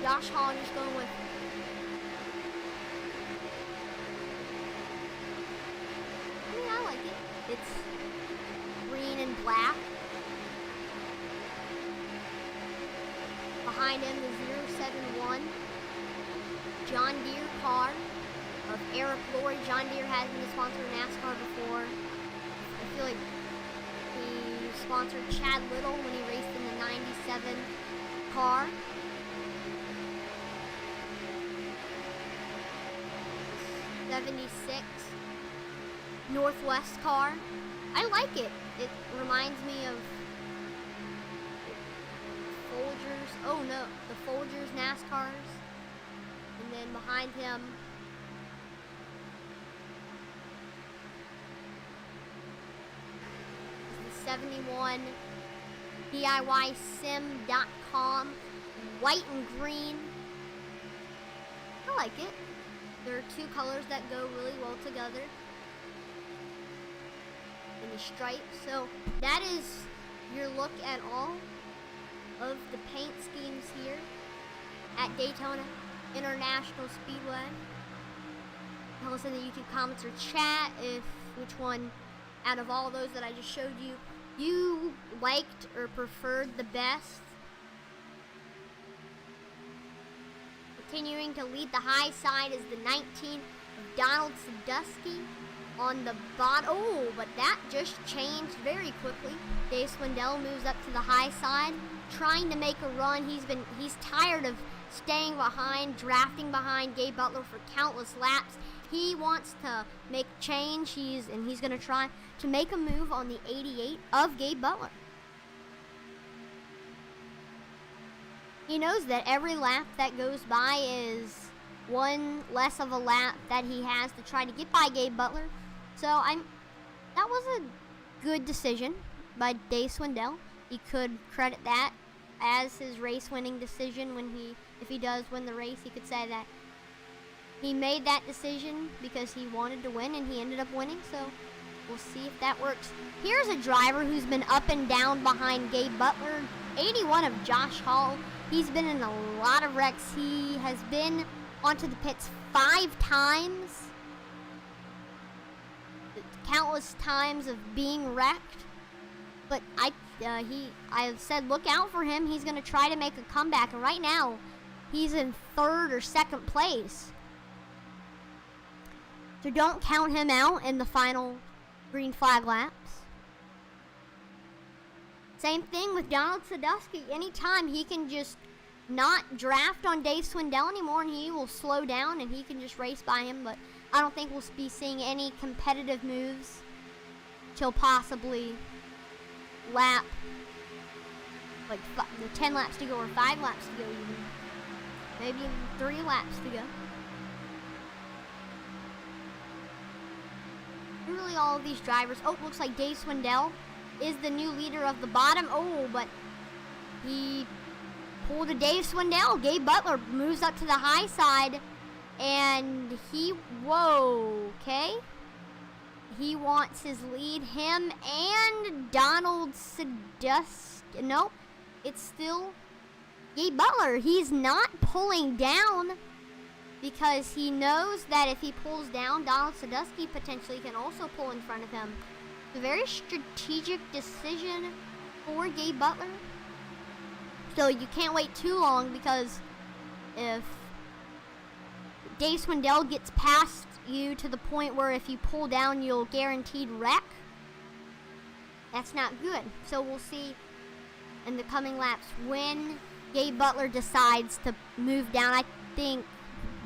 Speaker 1: Josh Hall just going with I like it. It's green and black. Behind him, the 071 John Deere car of Eric Laurie. John Deere has been a sponsor of NASCAR before. I feel like he sponsored Chad Little when he raced in the 97 car. '76 Northwest car. I like it. It reminds me of Folgers. Oh no, the Folgers NASCARs. And then behind him, is the 71 DIYsim.com white and green. I like it. There are two colors that go really well together in the stripes. So that is your look at all of the paint schemes here at Daytona International Speedway. Tell us in the YouTube comments or chat which one out of all those that I just showed you liked or preferred the best. Continuing to lead the high side is the 19 of Donald Sadusky on the bottom. Oh, but that just changed very quickly. Dave Swindell moves up to the high side, trying to make a run. He's tired of staying behind, drafting behind Gabe Butler for countless laps. He wants to make change. He's going to try to make a move on the 88 of Gabe Butler. He knows that every lap that goes by is one less of a lap that he has to try to get by Gabe Butler. So that was a good decision by Dave Swindell. He could credit that as his race-winning decision if he does win the race. He could say that he made that decision because he wanted to win and he ended up winning. So we'll see if that works. Here's a driver who's been up and down behind Gabe Butler. 81 of Josh Hall. He's been in a lot of wrecks. He has been onto the pits 5 times. Countless times of being wrecked. But I've said look out for him. He's going to try to make a comeback. And right now, he's in 3rd or 2nd place. So don't count him out in the final green flag laps. Same thing with Donald Sadusky. Anytime he can just not draft on Dave Swindell anymore and he will slow down and he can just race by him. But I don't think we'll be seeing any competitive moves till possibly lap, like 10 laps to go or 5 laps to go even. Maybe even 3 laps to go. Really all of these drivers. Oh, looks like Dave Swindell is the new leader of the bottom. Oh, but he pulled a Dave Swindell. Gabe Butler moves up to the high side and okay. He wants his lead. Him and Donald Sadusky. Nope. It's still Gabe Butler. He's not pulling down because he knows that if he pulls down, Donald Sadusky potentially can also pull in front of him. It's a very strategic decision for Gabe Butler. So you can't wait too long because if Dave Swindell gets past you to the point where if you pull down, you'll guaranteed wreck, that's not good. So we'll see in the coming laps when Gabe Butler decides to move down. I think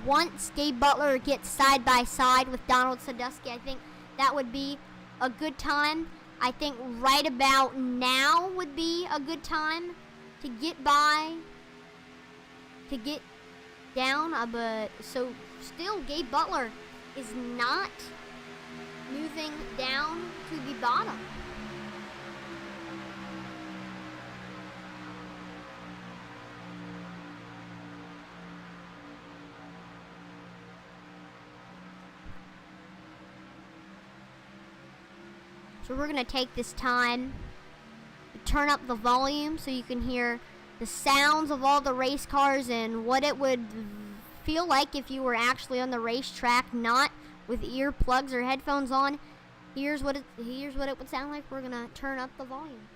Speaker 1: once Gabe Butler gets side by side with Donald Sadusky, I think that would be a good time. I think right about now would be a good time to get by, to get down. But so still Gabe Butler is not moving down to the bottom. So we're going to take this time to turn up the volume so you can hear the sounds of all the race cars and what it would feel like if you were actually on the racetrack, not with earplugs or headphones on. Here's what it would sound like. We're going to turn up the volume.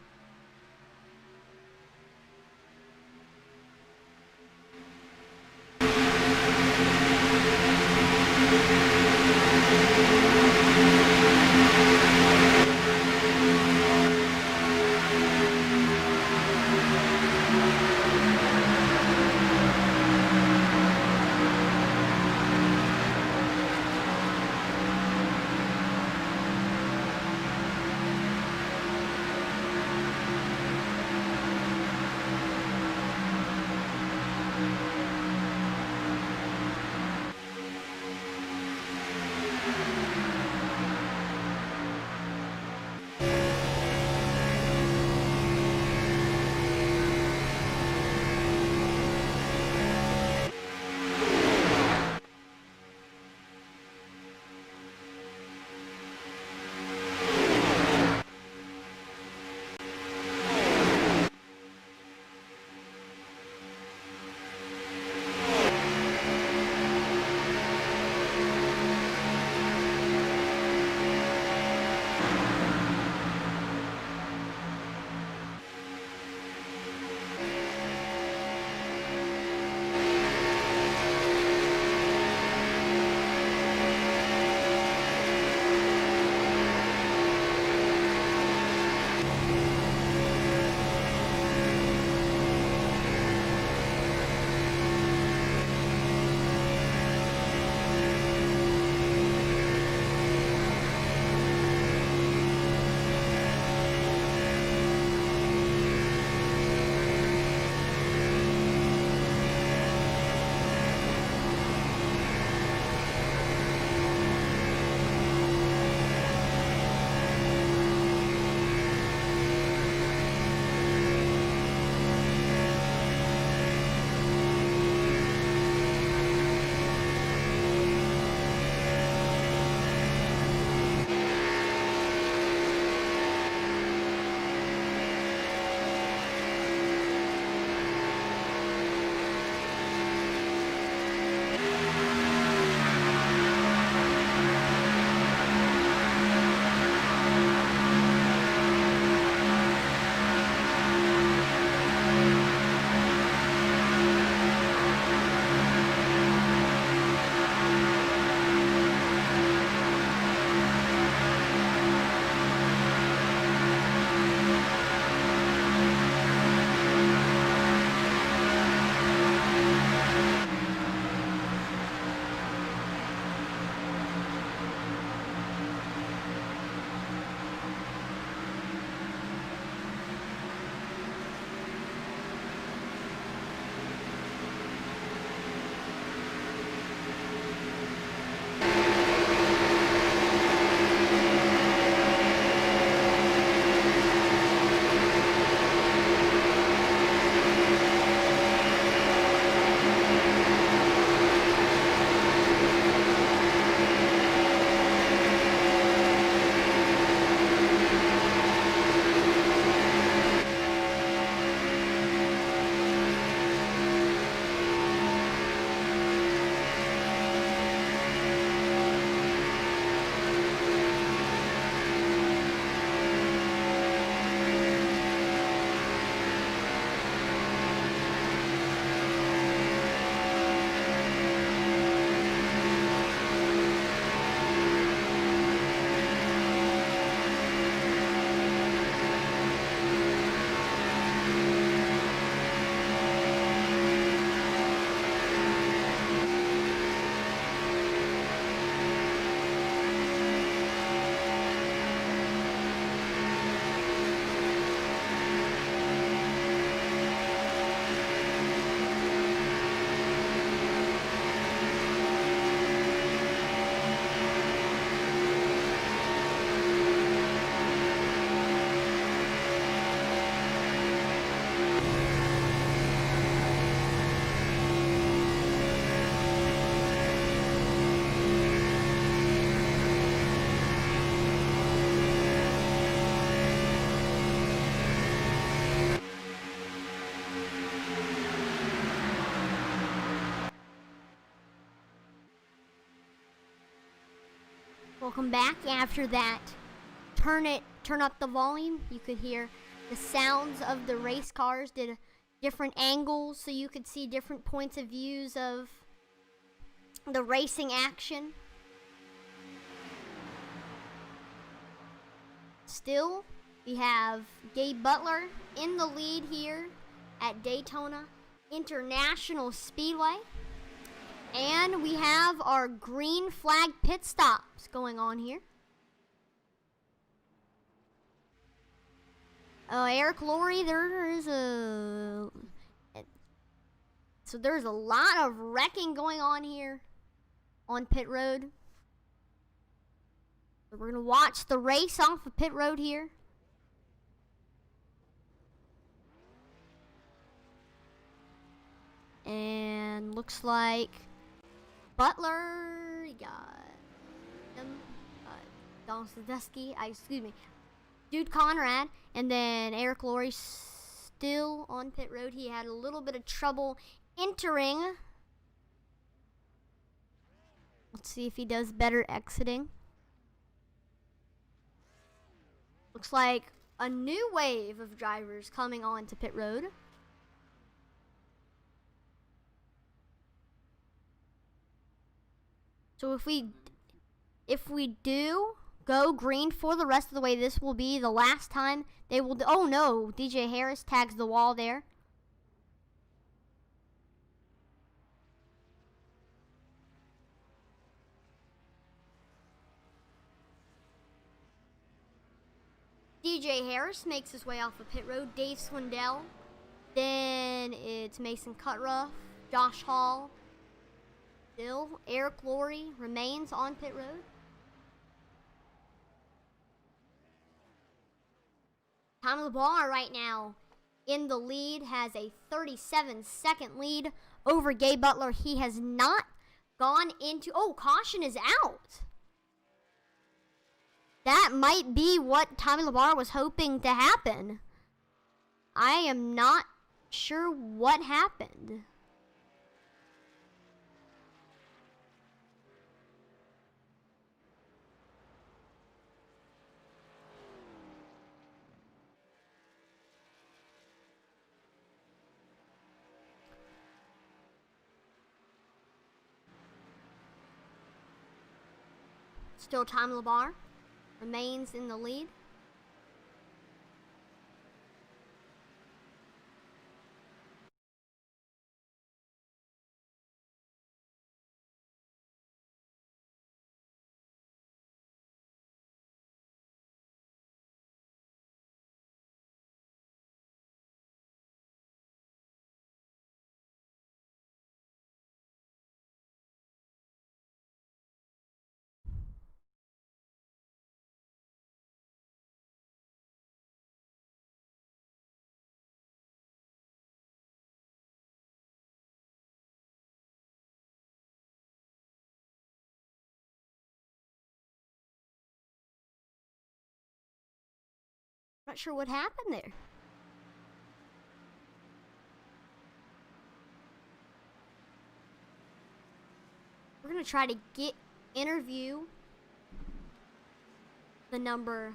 Speaker 1: Welcome back. After that, turn up the volume. You could hear the sounds of the race cars. Did different angles so you could see different points of views of the racing action. Still, we have Gabe Butler in the lead here at Daytona International Speedway. And we have our green flag pit stops going on here. Eric Laurie, there's a lot of wrecking going on here on pit road. So we're gonna watch the race off of pit road here. And looks like Butler got him, Don Sadusky, Dude Conrad, and then Eric Laurie still on pit road. He had a little bit of trouble entering. Let's see if he does better exiting. Looks like a new wave of drivers coming on to pit road. So if we do go green for the rest of the way, this will be the last time they will oh no, DJ Harris tags the wall there. DJ Harris makes his way off of pit road. Dave Swindell. Then it's Mason Cutruff, Josh Hall. Still, Eric Laurie remains on pit road. Tommy LeBar right now in the lead, has a 37-second lead over Gabe Butler. He has not gone into, caution is out. That might be what Tommy LeBar was hoping to happen. I am not sure what happened. Still Tommy LeBar remains in the lead. Not sure what happened there. We're gonna try to interview the number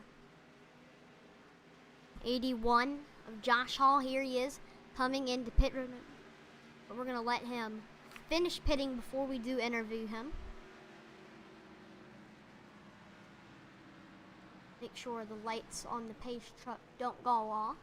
Speaker 1: 81 of Josh Hall. Here he is coming into pit road. But we're gonna let him finish pitting before we do interview him. Make sure the lights on the pace truck don't go off.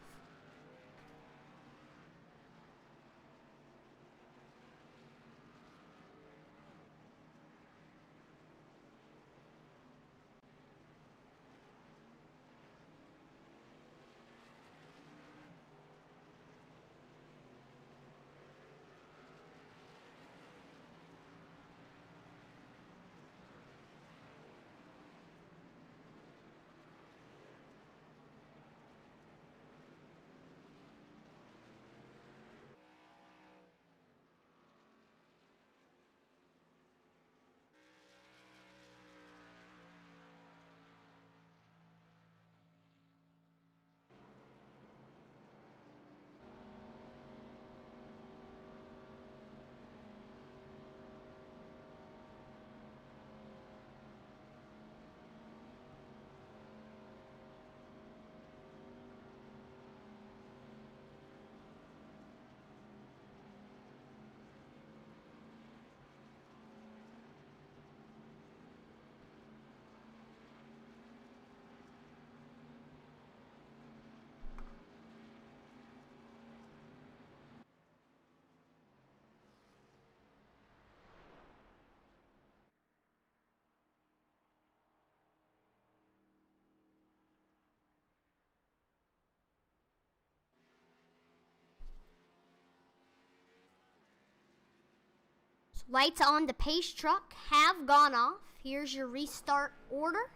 Speaker 1: Lights on the pace truck have gone off. Here's your restart order.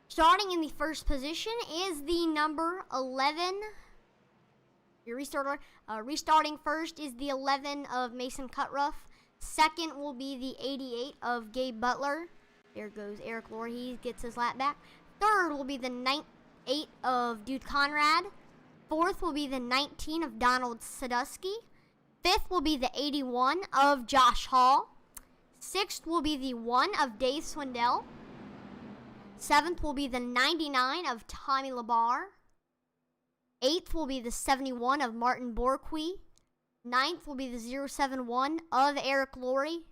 Speaker 1: Starting in the first position is the number 11. Your restart order. Restarting first is the 11 of Mason Cutruff. Second will be the 88 of Gabe Butler. There goes Eric Lohr. He gets his lap back. Third will be the 8 of Dude Conrad. Fourth will be the 19 of Donald Sadusky. Fifth will be the 81 of Josh Hall. Sixth will be the 1 of Dave Swindell. Seventh will be the 99 of Tommy Labar. Eighth will be the 71 of Martin Borqui. Ninth will be the 071 of Eric Laurie.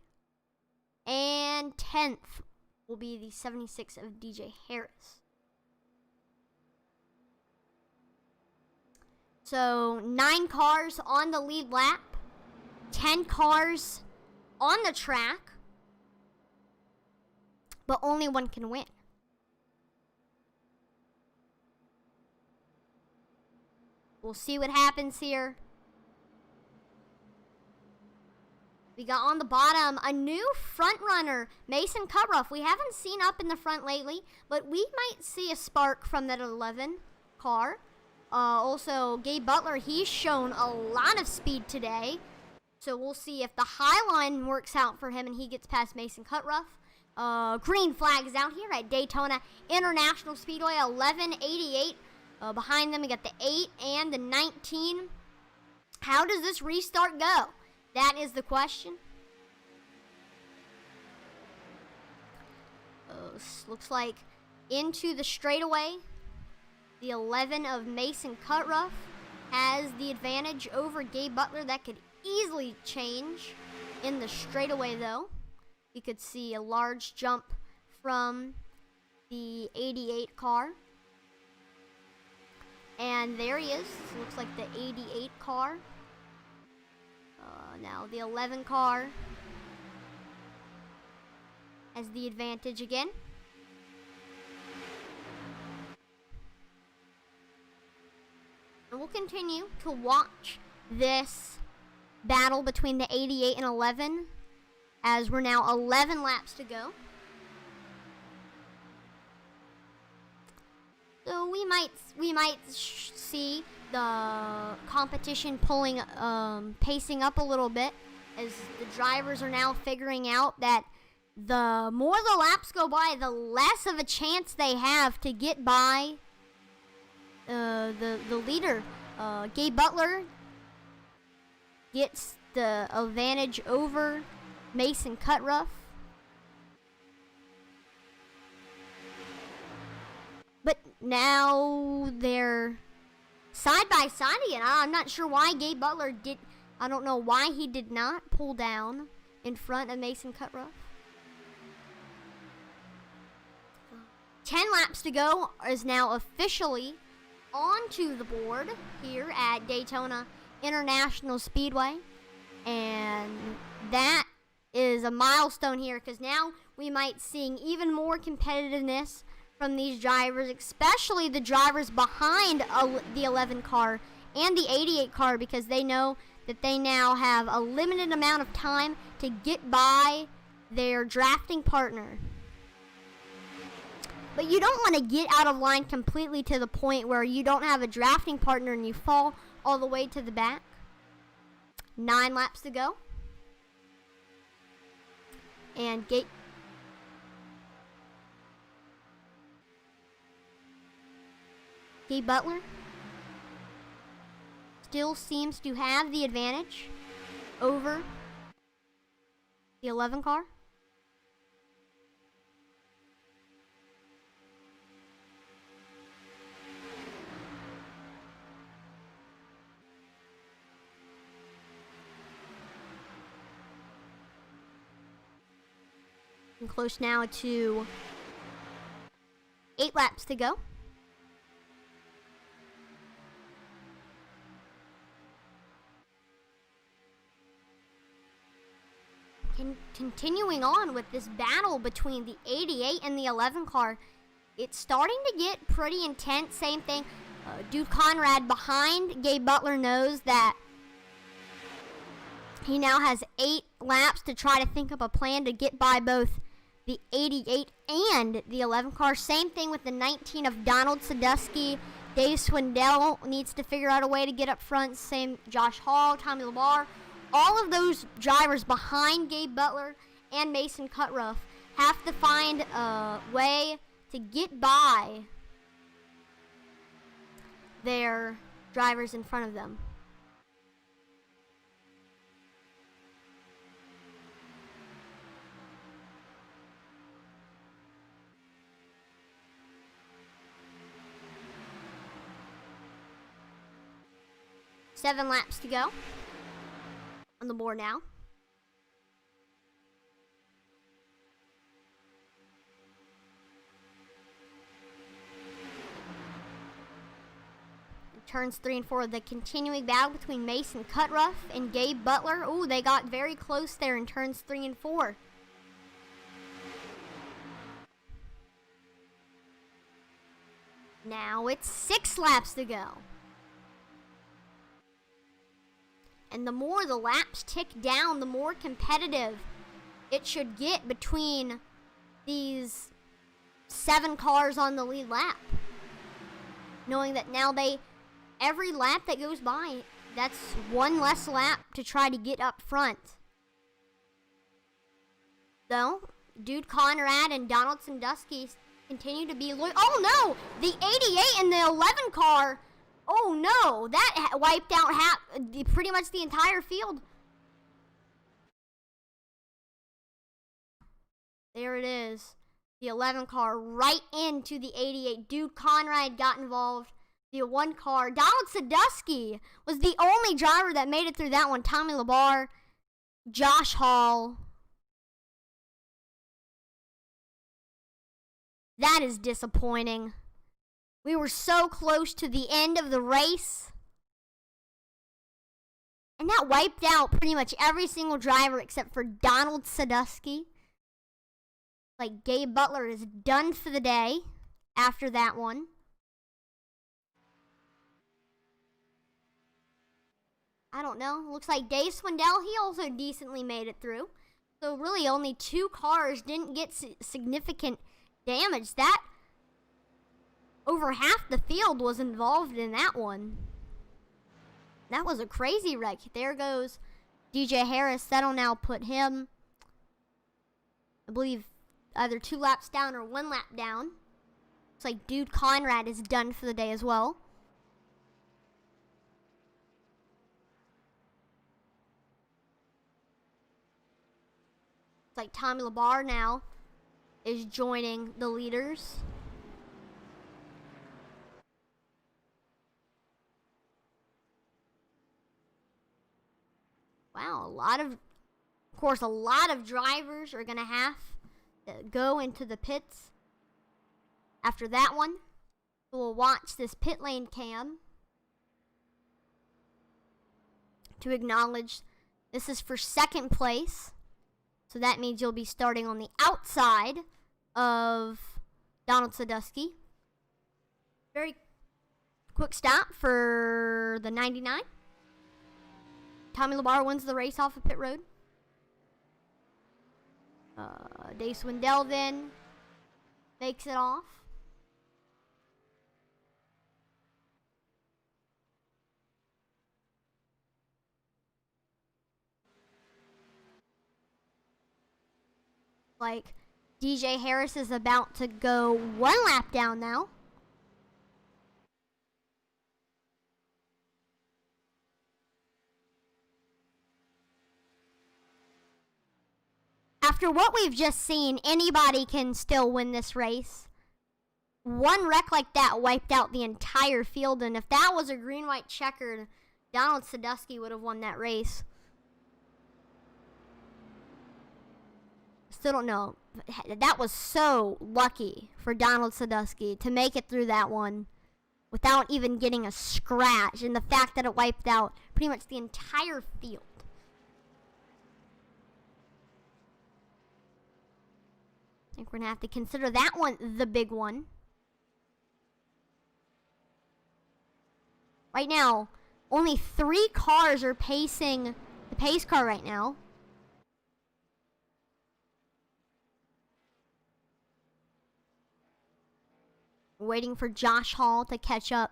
Speaker 1: And 10th will be the 76 of DJ Harris. So 9 cars on the lead lap. 10 cars on the track, but only one can win. We'll see what happens here. We got on the bottom a new front runner, Mason Cutruff. We haven't seen up in the front lately, but we might see a spark from that 11 car. Also, Gabe Butler, he's shown a lot of speed today. So we'll see if the high line works out for him and he gets past Mason Cutruff. Green flags out here at Daytona International Speedway, 1188. Behind them, we got the 8 and the 19. How does this restart go? That is the question. Looks like into the straightaway. The 11 of Mason Cutruff has the advantage over Gabe Butler. That could easily change in the straightaway, though. You could see a large jump from the 88 car. And there he is. Looks like the 88 car. Now the 11 car has the advantage again. And we'll continue to watch this battle between the 88 and 11 as we're now 11 laps to go. So we might see the competition pacing up a little bit as the drivers are now figuring out that the more the laps go by, the less of a chance they have to get by the leader. Gabe Butler gets the advantage over Mason Cutruff. But now they're side by side again. I'm not sure why Gabe Butler did. I don't know why he did not pull down in front of Mason Cutruff. 10 laps to go is now officially onto the board here at Daytona International Speedway. And that is a milestone here because now we might see even more competitiveness from these drivers, especially the drivers behind the 11 car and the 88 car, because they know that they now have a limited amount of time to get by their drafting partner. But you don't want to get out of line completely to the point where you don't have a drafting partner and you fall all the way to the back. 9 laps to go. And Gabe Butler still seems to have the advantage over the 11 car. And close now to 8 laps to go. Continuing on with this battle between the 88 and the 11 car, it's starting to get pretty intense. Same thing, Duke Conrad behind Gabe Butler knows that He now has 8 laps to try to think up a plan to get by both the 88 and the 11 car. Same thing with the 19 of Donald Sadusky. Dave Swindell needs to figure out a way to get up front. Same Josh Hall, Tommy LaBar. All of those drivers behind Gabe Butler and Mason Cutruff have to find a way to get by their drivers in front of them. Seven laps to go on the board now. Turns 3 and 4, the continuing battle between Mason Cutruff and Gabe Butler. Ooh, they got very close there in turns 3 and 4. Now it's 6 laps to go. And the more the laps tick down, the more competitive it should get between these 7 cars on the lead lap. Knowing that now every lap that goes by, that's 1 less lap to try to get up front. Though, Dude Conrad and Donald Sandusky continue to be loyal. Oh no! The 88 and the 11 car. Oh no! That wiped out pretty much the entire field. There it is. The 11 car right into the 88. Dude Conrad got involved. The 1 car. Donald Sadusky was the only driver that made it through that one. Tommy LaBar, Josh Hall. That is disappointing. We were so close to the end of the race. And that wiped out pretty much every single driver except for Donald Sadusky. Like, Gabe Butler is done for the day after that one. I don't know. Looks like Dave Swindell, he also decently made it through. So really only 2 cars didn't get significant damage. That, over half the field was involved in that one. That was a crazy wreck. There goes DJ Harris. That'll now put him, I believe, either 2 laps down or 1 lap down. Looks like Dude Conrad is done for the day as well. It's like Tommy LaBar now is joining the leaders. Wow, a lot of drivers are going to have to go into the pits after that one. So we'll watch this pit lane cam to acknowledge this is for 2nd place. So that means you'll be starting on the outside of Donald Sadusky. Very quick stop for the 99. Tommy LaBar wins the race off of pit road. Dave Swindell then makes it off. Like, DJ Harris is about to go 1 lap down now. After what we've just seen, anybody can still win this race. 1 wreck like that wiped out the entire field, and if that was a green-white checkered, Donald Sadusky would have won that race. Still don't know. That was so lucky for Donald Sadusky to make it through that one without even getting a scratch, and the fact that it wiped out pretty much the entire field. I think we're going to have to consider that one the big one. Right now, only 3 cars are pacing the the pace car right now. Waiting for Josh Hall to catch up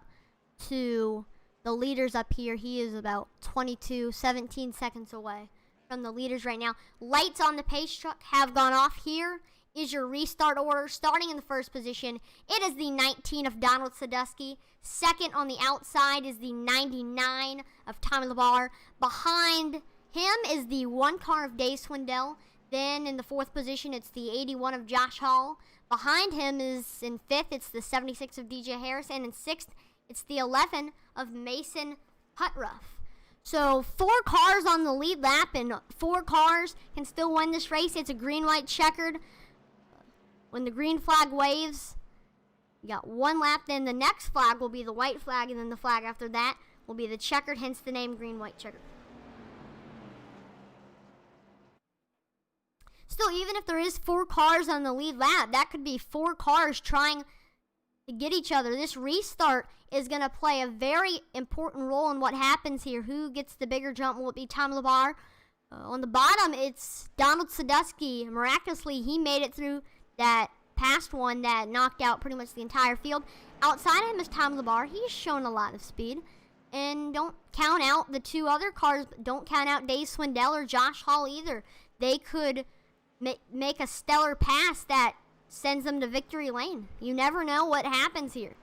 Speaker 1: to the leaders up here. He is about 17 seconds away from the leaders right now. Lights on the pace truck have gone off. Here is your restart order. Starting in the first position, it is the 19 of Donald Sadusky. Second on the outside is the 99 of Tommy LaBarre. Behind him is the 1 car of Dave Swindell. Then in the fourth position, it's the 81 of Josh Hall. Behind him is in fifth, it's the 76 of DJ Harris. And in sixth, it's the 11 of Mason Putruff. So 4 cars on the lead lap, and 4 cars can still win this race. It's a green-white checkered. When the green flag waves, you got 1 lap. Then the next flag will be the white flag, and then the flag after that will be the checkered, hence the name green-white checkered. Still, even if there is 4 cars on the lead lap, that could be 4 cars trying to get each other. This restart is going to play a very important role in what happens here. Who gets the bigger jump? Will it be Tom LaBarre? On the bottom, it's Donald Sadusky. Miraculously, he made it through that past one that knocked out pretty much the entire field. Outside of him is Tom LaBarre. He's shown a lot of speed. And don't count out the 2 other cars. Don't count out Dave Swindell or Josh Hall either. They could make a stellar pass that sends them to victory lane. You never know what happens here.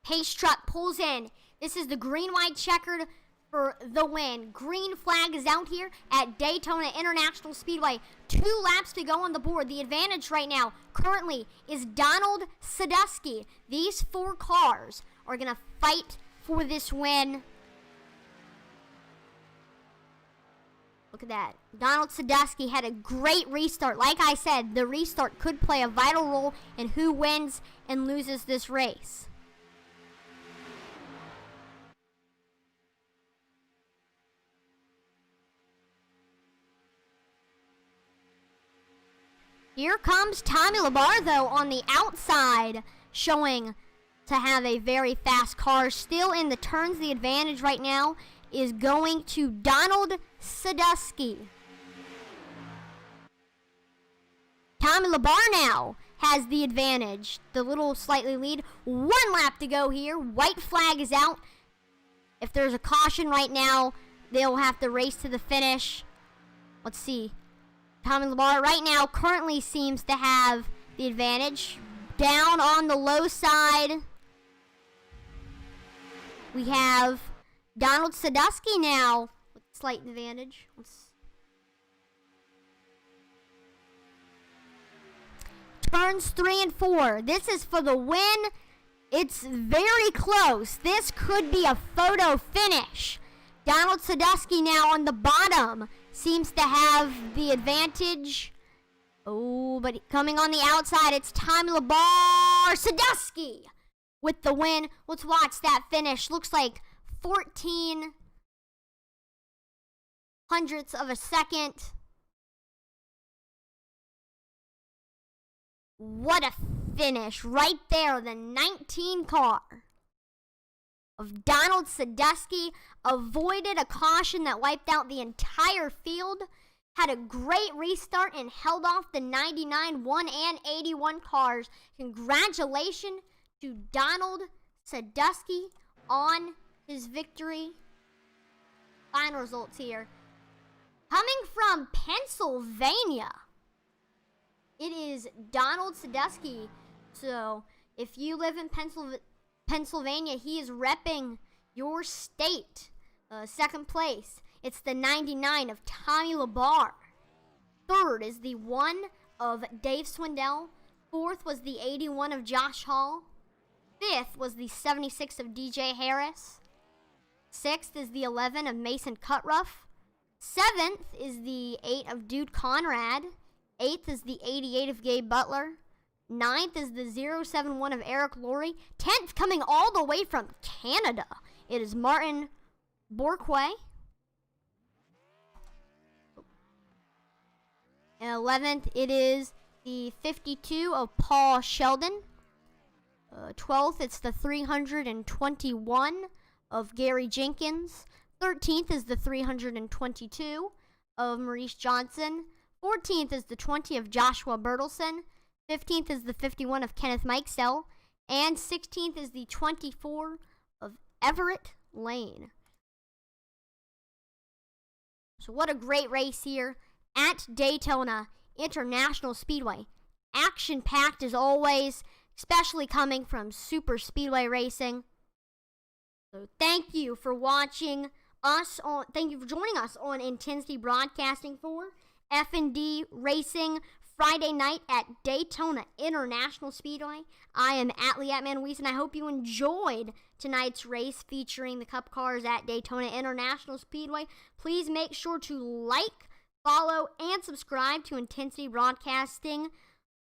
Speaker 1: Pace truck pulls in. This is the green-white checkered for the win. Green flag is out here at Daytona International Speedway. 2 laps to go on the board. The advantage right now currently is Donald Sadusky. These 4 cars are going to fight for this win. Look at that. Donald Sadusky had a great restart. Like I said, the restart could play a vital role in who wins and loses this race. Here comes Tommy LaBarre, though, on the outside, showing to have a very fast car. Still in the turns, the advantage right now is going to Donald Sadusky. Tommy LaBarre now has the advantage, the little slightly lead. 1 lap to go here. White flag is out. If there's a caution right now, they'll have to race to the finish. Let's see. Tommy LaBarre right now currently seems to have the advantage. Down on the low side, we have Donald Sadusky now with a slight advantage. Turns 3 and 4. This is for the win. It's very close. This could be a photo finish. Donald Sadusky now on the bottom seems to have the advantage. Oh, but coming on the outside, it's Tommy LaBarre. Sadusky with the win. Let's watch that finish. Looks like 14 hundredths of a second. What a finish. Right there, the 19 car of Donald Sadusky avoided a caution that wiped out the entire field, had a great restart, and held off the 99, 1, and 81 cars. Congratulations to Donald Sadusky on his victory. Final results here. Coming from Pennsylvania, it is Donald Sadusky. So if you live in Pennsylvania, he is repping your state. Second place, it's the 99 of Tommy LaBarre. Third is the 1 of Dave Swindell. Fourth was the 81 of Josh Hall. Fifth was the 76 of DJ Harris. Sixth is the 11 of Mason Cutruff. Seventh is the 8 of Dude Conrad. Eighth is the 88 of Gabe Butler. Ninth is the 071 of Eric Laurie. 10th, coming all the way from Canada, it is Martin Bourquet. 11th, it is the 52 of Paul Sheldon. 12th, it's the 321 of Gary Jenkins. 13th is the 322 of Maurice Johnson. 14th is the 20 of Joshua Bertelson. 15th is the 51 of Kenneth Mikesell. And 16th is the 24 of Everett Lane. So what a great race here at Daytona International Speedway. Action-packed as always, especially coming from Super Speedway Racing. So thank you for watching us on. Thank you for joining us on Intensity Broadcasting for FND Racing Friday Night at Daytona International Speedway. I am Atlee @ManWees, and I hope you enjoyed tonight's race featuring the Cup cars at Daytona International Speedway. Please make sure to like, follow, and subscribe to Intensity Broadcasting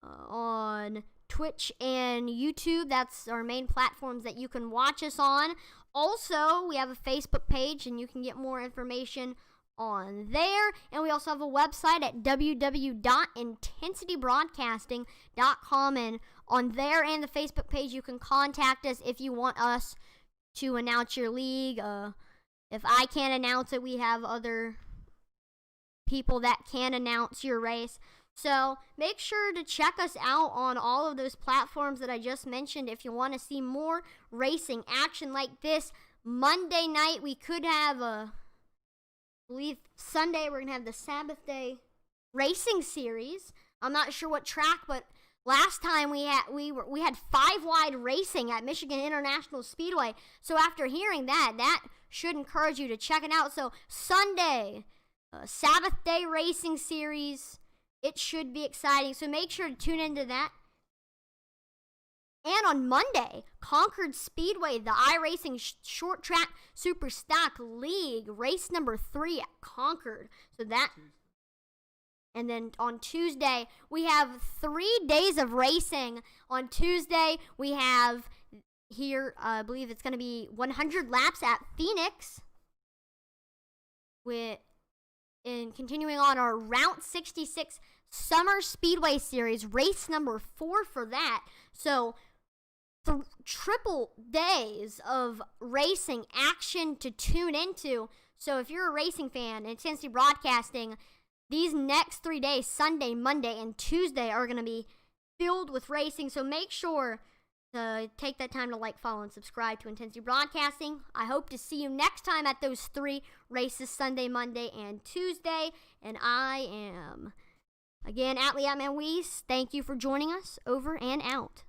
Speaker 1: on Twitch and YouTube. That's our main platforms that you can watch us on. Also, we have a Facebook page, and you can get more information on there. And we also have a website at www.intensitybroadcasting.com. And on there and the Facebook page, you can contact us if you want us to announce your league. If I can't announce it, we have other people that can announce your race. So make sure to check us out on all of those platforms that I just mentioned if you want to see more racing action like this. Monday night we could have I believe Sunday we're going to have the Sabbath Day Racing Series. I'm not sure what track, but last time we had 5-wide racing at Michigan International Speedway. So after hearing that should encourage you to check it out. So Sunday, Sabbath Day Racing Series. It should be exciting, so make sure to tune into that. And on Monday, Concord Speedway, the iRacing Short Track Super Stock League, race number 3 at Concord. So that, and then on Tuesday, we have 3 days of racing. On Tuesday, we have here, I believe it's going to be 100 laps at Phoenix. And continuing on our Route 66 Summer Speedway Series, race number 4 for that. So, triple days of racing action to tune into. So, if you're a racing fan, Intensity Broadcasting, these next 3 days, Sunday, Monday, and Tuesday, are going to be filled with racing. So, make sure to take that time to like, follow, and subscribe to Intensity Broadcasting. I hope to see you next time at those 3 races, Sunday, Monday, and Tuesday. And I am, again, Atlee @ManWees. Thank you for joining us. Over and out.